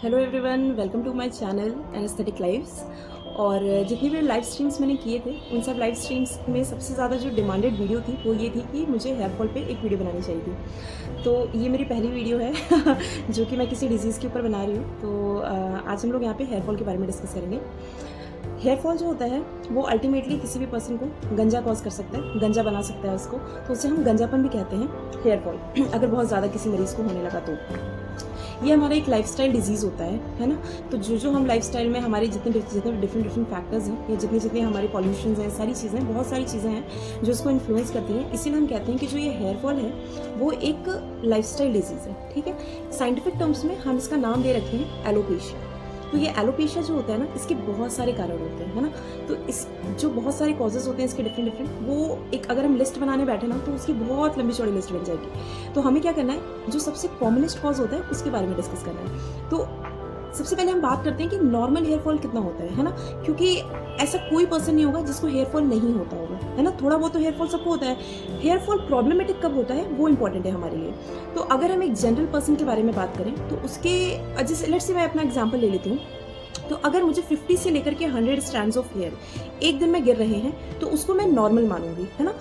Hello everyone, welcome to my channel aesthetic lives. और जितनी भी लाइव स्ट्रीम्स मैंने किए थे उन सब लाइव स्ट्रीम्स में सबसे ज़्यादा जो डिमांडेड वीडियो थी वो ये थी कि मुझे हेयर फॉल पे एक वीडियो बनानी चाहिए थी। तो ये मेरी पहली वीडियो है जो कि मैं किसी डिजीज़ के ऊपर बना रही हूँ। तो आज हम लोग यहाँ पे हेयर फॉल के बारे में डिस्कस करेंगे। हेयर फॉल जो होता है वो अल्टीमेटली किसी भी पर्सन को गंजा कॉज कर सकता है, गंजा बना सकता है उसको, तो उसे हम गंजापन भी कहते हैं हेयर फॉल अगर बहुत ज़्यादा किसी मरीज़ को होने लगा तो। ये हमारा एक लाइफस्टाइल डिजीज़ होता है ना। तो जो हम लाइफस्टाइल में हमारे जितने डिफरेंट फैक्टर्स हैं या जितने हमारे पॉल्यूशन हैं, सारी चीज़ें, बहुत सारी चीज़ें हैं जो इसको इन्फ्लुएंस करती हैं। इसीलिए हम कहते हैं कि जो ये हेयर फॉल है वो एक लाइफस्टाइल डिजीज़ है। ठीक है, साइंटिफिक टर्म्स में हम इसका नाम दे रखे हैं एलोपेशिया। तो ये एलोपेशिया जो होता है ना, इसके बहुत सारे कारण होते हैं, है ना। तो इस जो बहुत सारे कॉजेज होते हैं इसके डिफरेंट, वो एक अगर हम लिस्ट बनाने बैठे ना तो उसकी बहुत लंबी चौड़ी लिस्ट बन जाएगी। तो हमें क्या करना है, जो सबसे कॉमनेस्ट कॉज होता है उसके बारे में डिस्कस करना है। तो सबसे पहले हम बात करते हैं कि नॉर्मल हेयर फॉल कितना होता है ना। क्योंकि ऐसा कोई पर्सन नहीं होगा जिसको हेयर फॉल नहीं होता होगा, है ना। थोड़ा बहुत तो हेयर फॉल सबको होता है। हेयर फॉल प्रॉब्लमेटिक कब होता है वो इंपॉर्टेंट है हमारे लिए। तो अगर हम एक जनरल पर्सन के बारे में बात करें तो उसके जैसे लेट्स से मैं अपना एग्जाम्पल ले लेती हूँ। तो अगर मुझे 50 से लेकर के 100 स्ट्रैंड्स ऑफ हेयर एक दिन में गिर रहे हैं तो उसको मैं नॉर्मल मानूंगी, है ना।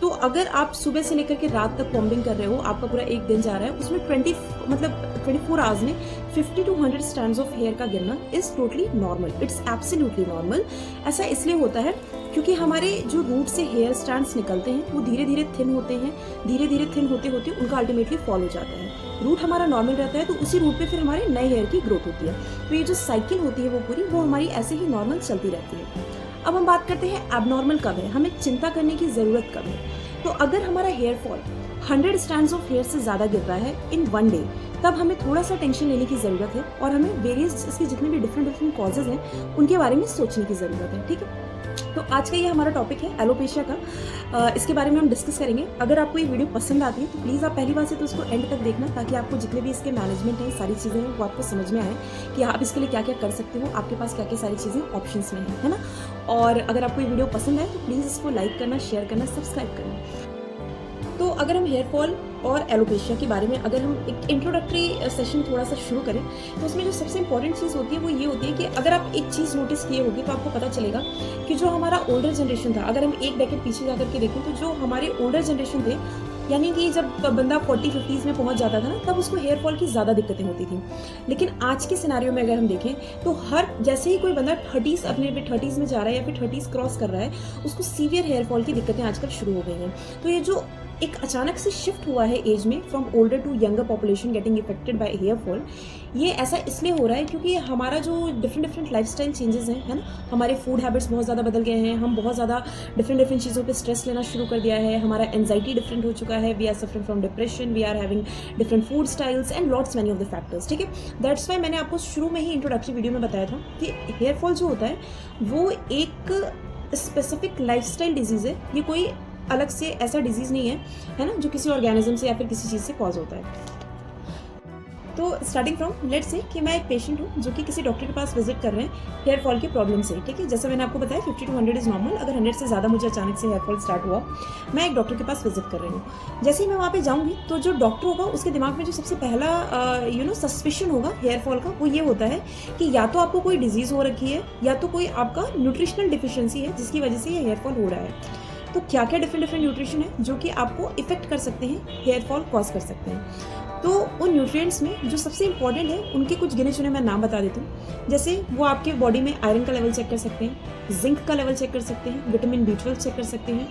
तो अगर आप सुबह से लेकर के रात तक कॉम्बिंग कर रहे हो, आपका पूरा एक दिन जा रहा है, उसमें 24 आवर्स में 50 to 100 स्ट्रैंड्स ऑफ हेयर का गिरना is totally normal. It's absolutely normal. ऐसा इसलिए होता है क्योंकि हमारे जो रूट से हेयर स्ट्रैंड्स निकलते हैं वो धीरे धीरे थिन होते हैं। धीरे धीरे थिन होते होते उनका अल्टीमेटली फॉल हो जाता है। रूट हमारा नॉर्मल रहता है तो उसी रूट पे फिर हमारे नए हेयर की ग्रोथ होती है। तो ये जो साइकिल होती है वो पूरी वो हमारी ऐसे ही नॉर्मल चलती रहती है। अब हम बात करते हैं एबनॉर्मल कब है, हमें चिंता करने की जरूरत कब है। तो अगर हमारा hair fall 100 strands of hair से ज्यादा गिर रहा है इन वन डे, तब हमें थोड़ा सा टेंशन लेने की जरूरत है और हमें वेरियस इसके जितने भी डिफरेंट कॉजेज हैं उनके बारे में सोचने की जरूरत है। ठीक है, तो आज का ये हमारा टॉपिक है एलोपेशिया का। इसके बारे में हम डिस्कस करेंगे। अगर आपको ये वीडियो पसंद आती है तो प्लीज़ आप पहली बार से तो इसको एंड तक देखना, ताकि आपको जितने भी इसके मैनेजमेंट है, सारी चीज़ें हैं, वो आपको समझ में आए कि आप इसके लिए क्या क्या कर सकते हो, आपके पास क्या क्या सारी चीज़ें ऑप्शंस में है ना। और अगर आपको ये वीडियो पसंद आए तो प्लीज़ इसको लाइक करना, शेयर करना, सब्सक्राइब करना। तो अगर हम हेयर फॉल और एलोपेशिया के बारे में अगर हम एक इंट्रोडक्टरी सेशन थोड़ा सा शुरू करें तो उसमें जो सबसे इंपॉर्टेंट चीज़ होती है वो ये होती है कि अगर आप एक चीज़ नोटिस किए होगी तो आपको पता चलेगा कि जो हमारा ओल्डर जनरेशन था, अगर हम एक डेकेड पीछे जा करके देखें तो जो हमारे ओल्डर जनरेशन थे, यानी कि जब बंदा 40-50s में पहुंच जाता था ना, तब उसको हेयर फॉल की ज़्यादा दिक्कतें होती थी। लेकिन आज के सिनारियो में अगर हम देखें तो हर जैसे ही कोई बंदा 30s अपने 30s में जा रहा है या फिर 30s क्रॉस कर रहा है, उसको सीवियर हेयर फॉल की दिक्कतें आजकल शुरू हो गई हैं। तो ये जो एक अचानक से शिफ्ट हुआ है एज में from older to younger population getting affected by hair fall, ये ऐसा इसलिए हो रहा है क्योंकि हमारा जो डिफरेंट लाइफस्टाइल चेंजेस हैं, है ना। हमारे फूड हैबिट्स बहुत ज़्यादा बदल गए हैं। हम बहुत ज़्यादा डिफरेंट चीज़ों पे स्ट्रेस लेना शुरू कर दिया है। हमारा एंजाइटी डिफरेंट हो चुका है। We are suffering from depression, we are having different food styles and lots many of the factors. ठीक है, दैट्स वाई मैंने आपको शुरू में ही इंट्रोडक्टरी वीडियो में बताया था कि हेयर फॉल जो होता है वो एक स्पेसिफिक लाइफस्टाइल डिजीज़ है। ये कोई अलग से ऐसा डिजीज़ नहीं है ना, जो किसी ऑर्गेनिज्म से या फिर किसी चीज़ से कॉज होता है। तो स्टार्टिंग फ्रॉम लेट्स से कि मैं एक पेशेंट हूँ जो कि किसी डॉक्टर के पास विजिट कर रहे हैं हेयर फॉल के प्रॉब्लम से। ठीक है, जैसे मैंने आपको बताया 50 to 100 इज़ नॉर्मल। अगर 100 से ज़्यादा मुझे अचानक से हेयर फॉल स्टार्ट हुआ, मैं एक डॉक्टर के पास विजिट कर रही हूँ। जैसे ही मैं वहाँ पे जाऊँगी तो जो डॉक्टर होगा उसके दिमाग में जो सबसे पहला सस्पिशन होगा हेयर फॉल का, वो ये होता है कि या तो आपको कोई डिजीज़ हो रखी है या तो कोई आपका न्यूट्रिशनल डिफिशियंसी है जिसकी वजह से ये हेयर फॉल हो रहा है। तो क्या क्या डिफरेंट न्यूट्रिशन है जो कि आपको इफेक्ट कर सकते हैं, हेयर फॉल कॉज कर सकते हैं। तो उन न्यूट्रिएंट्स में जो सबसे इंपॉर्टेंट है उनके कुछ गिने चुने मैं नाम बता देती हूँ। जैसे वो आपके बॉडी में आयरन का लेवल चेक कर सकते हैं, जिंक का लेवल चेक कर सकते हैं, विटामिन B12 चेक कर सकते हैं।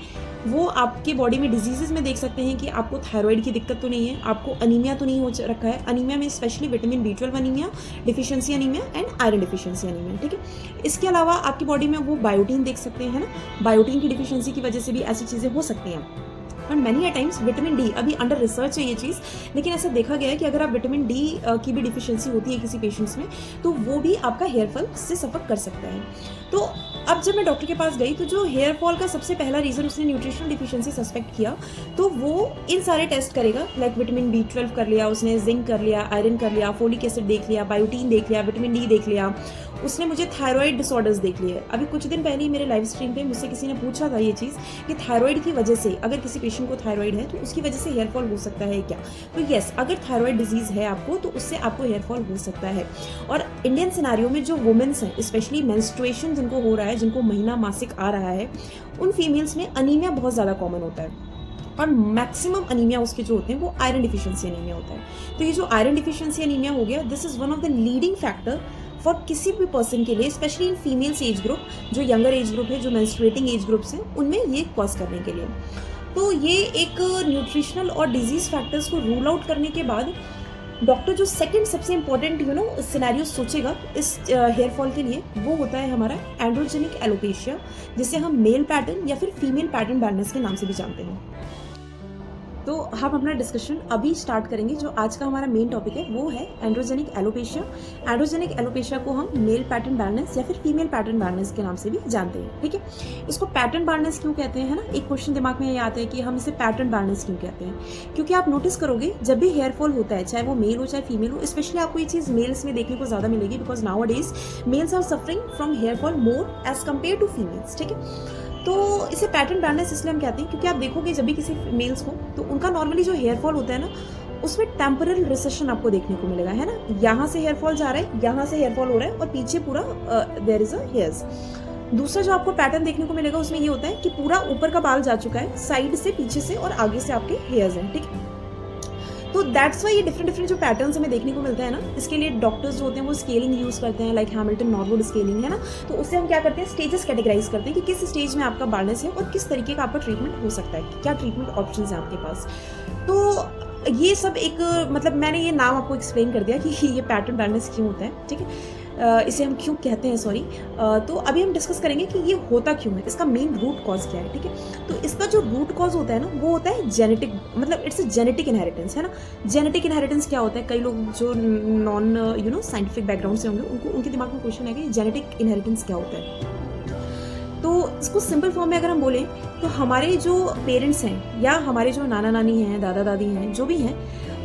वो आपके बॉडी में डिजीजेज में देख सकते हैं कि आपको थायराइड की दिक्कत तो नहीं है, आपको अनीमिया तो नहीं हो रखा है। अनीमिया में specially vitamin B12 anaemia, deficiency anaemia and iron deficiency anaemia. ठीक है, इसके अलावा आपकी बॉडी में वो बायोटीन देख सकते हैं, है ना। बायोटीन की डिफिशियंसी की वजह से भी ऐसी चीज़ें हो सकती हैं। और मैनी टाइम्स विटामिन डी, अभी अंडर रिसर्च है ये चीज़, लेकिन ऐसा देखा गया है कि अगर आप विटामिन डी की भी डिफिशियंसी होती है किसी पेशेंट्स में तो वो भी आपका हेयर फॉल से सफर कर सकता है। तो अब जब मैं डॉक्टर के पास गई तो जो हेयर फॉल का सबसे पहला रीज़न उसने न्यूट्रिशनल डिफिशिएंसी सस्पेक्ट किया, तो वो इन सारे टेस्ट करेगा, लाइक विटामिन B12 कर लिया उसने, जिंक कर लिया, आयरन कर लिया, फोलिक एसिड देख लिया, बायोटीन देख लिया, विटामिन D देख लिया, उसने मुझे थायराइड डिसऑर्डर्स देख लिए। अभी कुछ दिन पहले ही मेरे लाइव स्ट्रीम पे मुझसे किसी ने पूछा था ये चीज़ कि थायराइड की वजह से, अगर किसी पेशेंट को थायराइड है तो उसकी वजह से हेयर फॉल हो सकता है क्या? तो येस, अगर थायराइड डिजीज़ है आपको तो उससे आपको हेयर फॉल हो सकता है। और इंडियन सिनारियो में जो वुमेन्स हैं, स्पेशली मेंस्ट्रुएशन जिनको हो रहा है, जिनको महीना मासिक आ रहा है, उन फीमेल्स में अनीमिया बहुत ज़्यादा कॉमन होता है और मैक्सिमम अनीमिया उसके जो होते हैं वो आयरन डिफिशिएंसी अनीमिया होता है। तो ये जो आयरन डिफिशिएंसी अनीमिया हो गया, this is one of the leading factor for किसी भी पर्सन के लिए, specially in females age group, जो यंगर एज ग्रुप है, जो मेंस्ट्रुएटिंग एज ग्रुप्स हैं, उनमें ये कॉज करने के लिए। तो ये एक न्यूट्रिशनल और डिजीज़ फैक्टर्स को रूल आउट करने के बाद डॉक्टर जो सेकंड सबसे इंपॉर्टेंट सिनेरियो सोचेगा इस हेयर फॉल के लिए, वो होता है हमारा एंड्रोजेनिक एलोपेशिया, जिसे हम मेल पैटर्न या फिर फीमेल पैटर्न बैलेंस के नाम से भी जानते हैं। तो हम अपना डिस्कशन अभी स्टार्ट करेंगे। जो आज का हमारा मेन टॉपिक है वो है एंड्रोजेनिक एलोपेशिया। एंड्रोजेनिक एलोपेशिया को हम मेल पैटर्न बैलेंस या फिर फीमेल पैटर्न बैलेंस के नाम से भी जानते हैं, ठीक है। इसको पैटर्न बैलेंस क्यों कहते हैं, है ना, एक क्वेश्चन दिमाग में ये आता है कि हम इसे पैटर्न बैलेंस क्यों कहते हैं। क्योंकि आप नोटिस करोगे जब भी हेयर फॉल होता है, चाहे वो मेल हो चाहे फीमेल हो, स्पेशली आपको ये चीज़ मेल्स में देखने को ज़्यादा मिलेगी, because nowadays males are suffering from hair fall more as compare to females, ठीक है। तो इसे पैटर्न बैलेंस इसलिए हम कहते हैं क्योंकि आप देखोगे जब भी किसी मेल्स को, तो उनका नॉर्मली जो हेयर फॉल होता है ना, उसमें टेम्परल रिसेशन आपको देखने को मिलेगा, है ना। यहाँ से हेयर फॉल जा रहा है, यहाँ से हेयर फॉल हो रहा है और पीछे पूरा देयर इज अ हेयर्स। दूसरा जो आपको पैटर्न देखने को मिलेगा उसमें ये होता है कि पूरा ऊपर का बाल जा चुका है, साइड से, पीछे से और आगे से आपके हेयर्स हैं, ठीक है। तो दैट्स वाई ये डिफरेंट जो पैटर्न्स हमें देखने को मिलता है ना, इसके लिए डॉक्टर्स जो होते हैं वो स्केलिंग यूज़ करते हैं, लाइक हैमिल्टन नॉर्वुड स्केलिंग, है ना। तो उससे हम क्या करते हैं, स्टेजेस कैटेगराइज करते हैं कि किस स्टेज में आपका बाल्डनेस है और किस तरीके का आपका ट्रीटमेंट हो सकता है, क्या ट्रीटमेंट ऑप्शंस हैं आपके पास। तो ये सब एक मतलब मैंने ये नाम आपको एक्सप्लेन कर दिया कि ये पैटर्न बाल्डनेस क्यों होता है, ठीक है, इसे हम क्यों कहते हैं, सॉरी। तो अभी हम डिस्कस करेंगे कि ये होता क्यों है, इसका मेन रूट कॉज क्या है, ठीक है। तो इसका जो रूट कॉज होता है ना, वो होता है जेनेटिक, मतलब इट्स अ जेनेटिक इनहेरिटेंस, है ना। जेनेटिक इनहेरिटेंस क्या होता है, कई लोग जो नॉन साइंटिफिक बैकग्राउंड से होंगे उनके दिमाग में क्वेश्चन है कि जेनेटिक इनहेरिटेंस क्या होता है। तो इसको सिंपल फॉर्म में अगर हम बोलें तो हमारे जो पेरेंट्स हैं या हमारे जो नाना नानी हैं, दादा दादी हैं, जो भी हैं,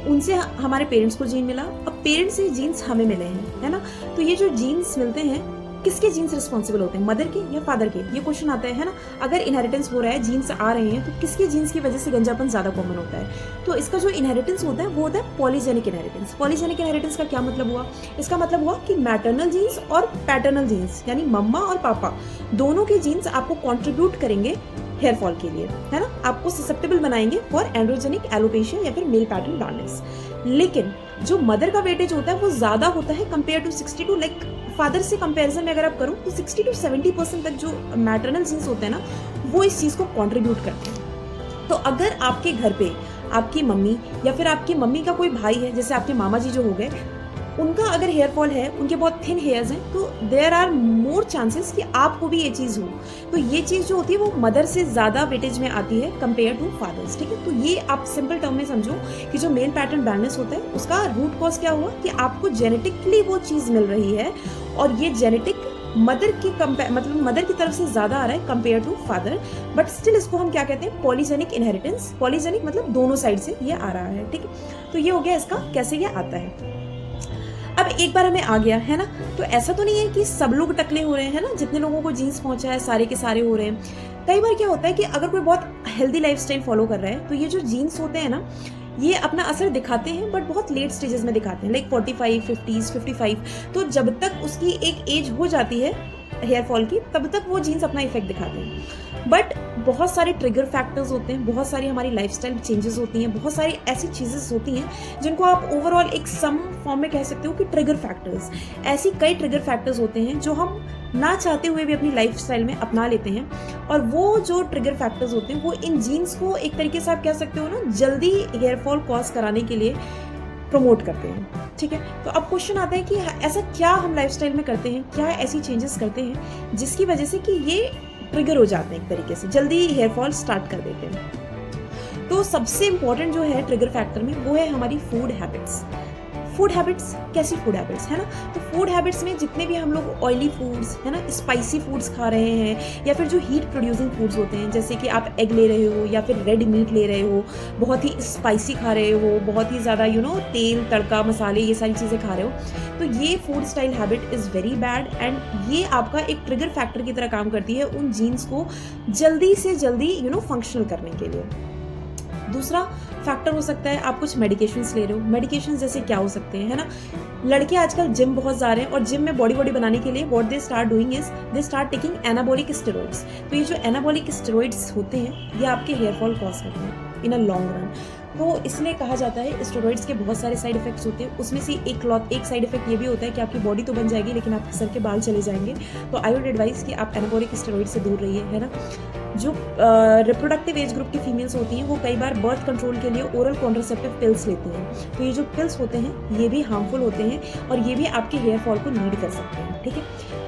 उनसे हमारे पेरेंट्स को जीन मिला, अब पेरेंट्स से जीन्स हमें मिले हैं, है ना। तो ये जो जीन्स मिलते हैं, किसके जीन्स रिस्पॉन्सिबल होते हैं, मदर के या फादर के, ये क्वेश्चन आता है ना। अगर इनहेरिटेंस हो रहा है, जीन्स आ रहे हैं, तो किसके जीन्स की वजह से गंजापन ज़्यादा कॉमन होता है। तो इसका जो इनहेरिटेंस होता है वो होता है पॉलीजेनिक इनहेरिटेंस। पॉलीजेनिक इनहेरिटेंस का क्या मतलब हुआ, इसका मतलब हुआ कि मैटरनल जीन्स और पैटर्नल जीन्स, यानी मम्मा और पापा दोनों के जीन्स आपको कॉन्ट्रीब्यूट करेंगे हेयर फॉल के लिए, है ना, आपको ससेप्टेबल बनाएंगे फॉर एंड्रोजेनिक एलोपेशिया या फिर मेल पैटर्न बाल्डनेस। लेकिन जो मदर का वेटेज होता है वो ज़्यादा होता है कंपेयर टू 62, लाइक फादर से कंपैरिजन में अगर आप करूँ तो 60 to 70% तक जो मैटरनल जीन्स होते हैं ना, वो इस चीज़ को कंट्रीब्यूट करते हैं। तो अगर आपके घर पे आपकी मम्मी या फिर आपकी मम्मी का कोई भाई है, जैसे आपके मामा जी जो हो गए, उनका अगर हेयर फॉल है, उनके बहुत थिन हेयर्स हैं, तो देयर आर मोर चांसेस कि आपको भी ये चीज़ हो। तो ये चीज़ जो होती है वो मदर से ज़्यादा वेटेज में आती है कंपेयर टू फादर्स, ठीक है। तो ये आप सिंपल टर्म में समझो कि जो मेल पैटर्न बैलेंस होता है उसका रूट कॉज क्या हुआ कि आपको जेनेटिकली वो चीज़ मिल रही है और ये जेनेटिक मदर की मतलब मदर की तरफ से ज़्यादा आ रहा है compare to father, but still इसको हम क्या कहते हैं, पॉलीजेनिक इनहेरिटेंस। पॉलीजेनिक मतलब दोनों साइड से ये आ रहा है, ठीक है। तो ये हो गया इसका कैसे ये आता है। अब एक बार हमें आ गया है ना, तो ऐसा तो नहीं है कि सब लोग टकले हो रहे हैं, है ना, जितने लोगों को जीन्स पहुंचा है सारे के सारे हो रहे हैं। कई बार क्या होता है कि अगर कोई बहुत हेल्दी लाइफस्टाइल फॉलो कर रहा है, तो ये जो जीन्स होते हैं ना, ये अपना असर दिखाते हैं, बट बहुत लेट स्टेजेस में दिखाते हैं, लाइक 45, 50, 55। तो जब तक उसकी एक एज हो जाती है हेयर फॉल की, तब तक वो जीन्स अपना इफेक्ट दिखाते हैं। बट बहुत सारे ट्रिगर फैक्टर्स होते हैं, बहुत सारी हमारी लाइफस्टाइल चेंजेस होती हैं, बहुत सारी ऐसी चीज़ें होती हैं जिनको आप ओवरऑल एक सम फॉर्म में कह सकते हो कि ट्रिगर फैक्टर्स। ऐसी कई ट्रिगर फैक्टर्स होते हैं जो हम ना चाहते हुए भी अपनी लाइफस्टाइल में अपना लेते हैं, और वो जो ट्रिगर फैक्टर्स होते हैं वो इन जीन्स को एक तरीके से आप कह सकते हो ना, जल्दी हेयर फॉल कॉज कराने के लिए प्रमोट करते हैं, ठीक है। तो अब क्वेश्चन आता है कि ऐसा क्या हम लाइफस्टाइल में करते हैं, क्या ऐसी चेंजेस करते हैं जिसकी वजह से कि ये ट्रिगर हो जाते हैं, एक तरीके से जल्दी हेयर फॉल स्टार्ट कर देते हैं। तो सबसे इंपॉर्टेंट जो है ट्रिगर फैक्टर में वो है हमारी फूड हैबिट्स। फूड हैबिट्स, कैसी फूड हैबिट्स है ना, तो फूड हैबिट्स में जितने भी हम लोग ऑयली फूड्स है ना, स्पाइसी फूड्स खा रहे हैं, या फिर जो हीट प्रोड्यूसिंग फूड्स होते हैं, जैसे कि आप एग ले रहे हो या फिर रेड मीट ले रहे हो, बहुत ही स्पाइसी खा रहे हो, बहुत ही ज़्यादा तेल तड़का मसाले ये सारी चीज़ें खा रहे हो, तो ये food style habit is very bad and ये आपका एक ट्रिगर फैक्टर की तरह काम करती है उन जीन्स को जल्दी से जल्दी फंक्शनल करने के लिए। दूसरा फैक्टर हो सकता है आप कुछ मेडिकेशंस ले रहे हो। मेडिकेशंस जैसे क्या हो सकते हैं, है ना, लड़के आजकल जिम बहुत जा रहे हैं और जिम में बॉडी बनाने के लिए what they start doing is they start taking anabolic steroids. तो ये जो एनाबॉलिक स्टेरॉइड्स होते हैं ये आपके हेयर फॉल कॉज करते हैं इन अ लॉन्ग रन। तो इसलिए कहा जाता है स्टेरॉइड्स के बहुत सारे साइड इफेक्ट्स होते हैं, उसमें से एक साइड इफेक्ट ये भी होता है कि आपकी बॉडी तो बन जाएगी लेकिन आपके सर के बाल चले जाएंगे। तो आई वुड एडवाइस कि आप एनाबॉलिक स्टेरॉइड से दूर रहिए, है ना। जो रिप्रोडक्टिव एज ग्रुप की फीमेल्स होती हैं वो कई बार बर्थ कंट्रोल के लिए ओरल कॉन्ट्रासेप्टिव पिल्स लेती हैं, तो ये जो पिल्स होते हैं ये भी हार्मफुल होते हैं और ये भी आपके हेयर फॉल को लीड कर सकते हैं, ठीक है।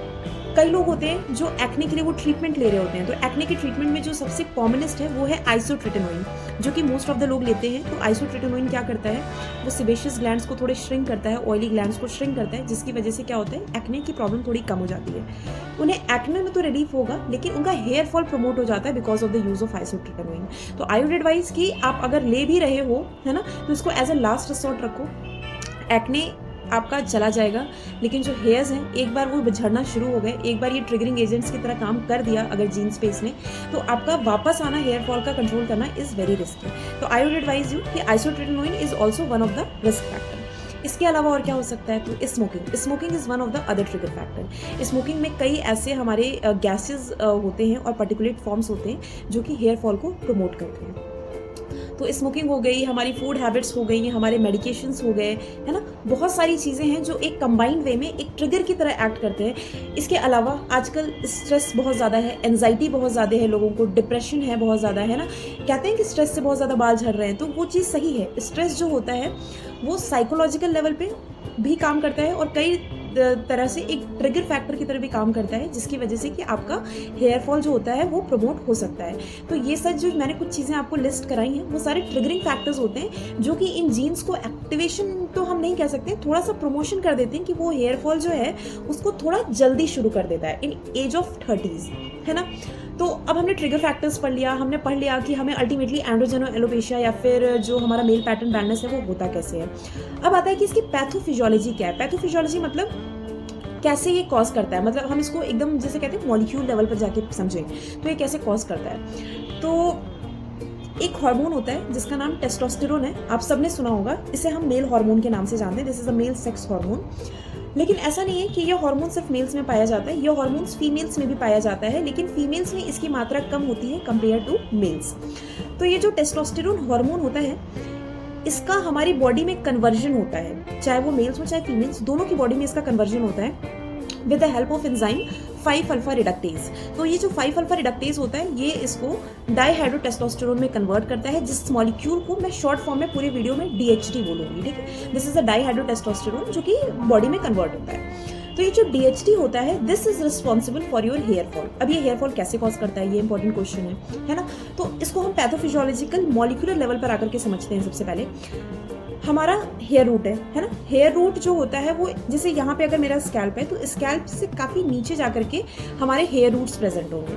कई लोग होते हैं जो एक्ने के लिए वो ट्रीटमेंट ले रहे होते हैं, तो एक्ने के ट्रीटमेंट में जो सबसे कॉमनेस्ट है वो है आइसोट्रेटिनोइन, जो कि मोस्ट ऑफ द लोग लेते हैं। तो आइसोट्रेटिनोइन क्या करता है, वो सेबेशियस ग्लैंड्स को थोड़े श्रिंक करता है, ऑयली ग्लैंड्स को श्रिंक करता है, जिसकी वजह से क्या होता है, एक्ने की प्रॉब्लम थोड़ी कम हो जाती है। उन्हें एक्ने में तो रिलीफ होगा लेकिन उनका हेयर फॉल प्रमोट हो जाता है because of the use of isotretinoin. तो आई वुड एडवाइस कि आप अगर ले भी रहे हो, है ना, तो इसको एज अ लास्ट रिसोर्ट रखो। एक्ने आपका चला जाएगा लेकिन जो हेयर्स हैं एक बार वो झड़ना शुरू हो गए, एक बार ये ट्रिगरिंग एजेंट्स की तरह काम कर दिया अगर जीन्स पे इसने, तो आपका वापस आना हेयर फॉल का कंट्रोल करना इज़ वेरी रिस्की। तो आई वुड एडवाइज यू कि isotretinoin is also one of the risk factor. इसके अलावा और क्या हो सकता है, तो smoking is one of the other trigger factor. Smoking में कई ऐसे हमारे गैसेज होते हैं और पार्टिकुलेट फॉर्म्स होते हैं जो कि हेयर फॉल को प्रमोट करते हैं। तो स्मोकिंग हो गई, हमारी फूड हैबिट्स हो गई, हमारे मेडिकेशंस हो गए, है ना, बहुत सारी चीज़ें हैं जो एक कंबाइंड वे में एक ट्रिगर की तरह एक्ट करते हैं। इसके अलावा आजकल स्ट्रेस बहुत ज़्यादा है, एंजाइटी बहुत ज़्यादा है, लोगों को डिप्रेशन है बहुत ज़्यादा, है ना। कहते हैं कि स्ट्रेस से बहुत ज़्यादा बाल झड़ रहे हैं, तो वो चीज़ सही है। स्ट्रेस जो होता है वो साइकोलॉजिकल लेवल पे भी काम करता है और कई तरह से एक ट्रिगर फैक्टर की तरह भी काम करता है, जिसकी वजह से कि आपका हेयर फॉल जो होता है वो प्रमोट हो सकता है। तो ये सब जो मैंने कुछ चीज़ें आपको लिस्ट कराई हैं वो सारे ट्रिगरिंग फैक्टर्स होते हैं जो कि इन जीन्स को एक्टिवेशन तो हम नहीं कह सकते, थोड़ा सा प्रमोशन कर देते हैं कि वो हेयर फॉल जो है उसको थोड़ा जल्दी शुरू कर देता है इन एज ऑफ 30s, है ना। तो अब हमने ट्रिगर फैक्टर्स पढ़ लिया, हमने पढ़ लिया कि हमें अल्टीमेटली एंड्रोजेनो एलोपेशिया या फिर जो हमारा मेल पैटर्न बैलेंस है वो होता कैसे है। अब आता है कि इसकी पैथोफिजियोलॉजी क्या है। पैथोफिजियोलॉजी मतलब कैसे ये कॉज करता है, मतलब हम इसको एकदम जैसे कहते हैं मॉलिक्यूल लेवल पर जाके समझें तो ये कैसे कॉज करता है। तो एक हार्मोन होता है जिसका नाम टेस्टोस्टेरोन है, आप सबने सुना होगा, इसे हम मेल हार्मोन के नाम से जानते हैं, this is a male sex hormone. लेकिन ऐसा नहीं है कि यह हार्मोन सिर्फ मेल्स में पाया जाता है, यह हार्मोन्स फीमेल्स में भी पाया जाता है, लेकिन फीमेल्स में इसकी मात्रा कम होती है कंपेयर टू मेल्स। तो ये जो टेस्टोस्टेरोन हार्मोन होता है इसका हमारी बॉडी में कन्वर्जन होता है, चाहे वो मेल्स हो चाहे फीमेल्स, दोनों की बॉडी में इसका कन्वर्जन होता है with the help of enzyme five alpha reductase. तो ये जो 5-अल्फा रिडक्टेज होता है ये इसको डाईहाइड्रोटेस्टोस्टेरोन में कन्वर्ट करता है, जिस मॉलिक्यूल को मैं शॉर्ट फॉर्म में पूरे वीडियो में DHT बोलूंगी, ठीक है। दिस इज अ डाईहाइड्रोटेस्टोस्टेरोन जो कि बॉडी में कन्वर्ट होता है। तो ये जो DHT होता है this is responsible for your hair fall. अब ये हेयर फॉल कैसे कॉज करता है, ये इंपॉर्टेंट क्वेश्चन है ना। तो इसको हम पैथोफिजियोलॉजिकल मॉलिक्यूलर लेवल पर आकर के समझते हैं। सबसे पहले हमारा हेयर रूट है ना। हेयर रूट जो होता है वो जैसे यहाँ पे अगर मेरा स्कैल्प है तो स्कैल्प से काफ़ी नीचे जा करके हमारे हेयर रूट्स प्रेजेंट होंगे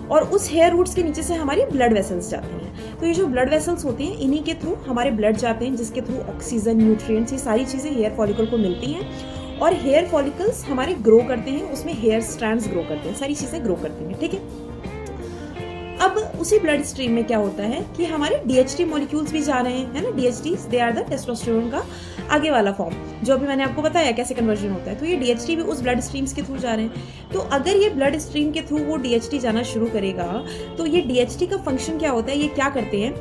और उस हेयर रूट्स के नीचे से हमारी ब्लड वेसल्स जाती हैं। तो ये जो ब्लड वेसल्स होती हैं इन्हीं के थ्रू हमारे ब्लड जाते हैं, जिसके थ्रू ऑक्सीजन, न्यूट्रिएंट्स, ये सारी चीज़ें हेयर फॉलिकल को मिलती हैं और हेयर फॉलिकल्स हमारे ग्रो करते हैं, उसमें हेयर स्ट्रैंड्स ग्रो करते हैं, सारी चीज़ें ग्रो करती हैं, ठीक है। अब उसी ब्लड स्ट्रीम में क्या होता है कि हमारे DHT मॉलिक्यूल्स भी जा रहे हैं, है ना। DHTs they are the testosterone का आगे वाला फॉर्म, जो अभी मैंने आपको बताया कैसे कन्वर्जन होता है। तो ये DHT भी उस ब्लड स्ट्रीम्स के थ्रू जा रहे हैं। तो अगर ये ब्लड स्ट्रीम के थ्रू वो DHT जाना शुरू करेगा तो ये DHT का फंक्शन क्या होता है, ये क्या करते हैं,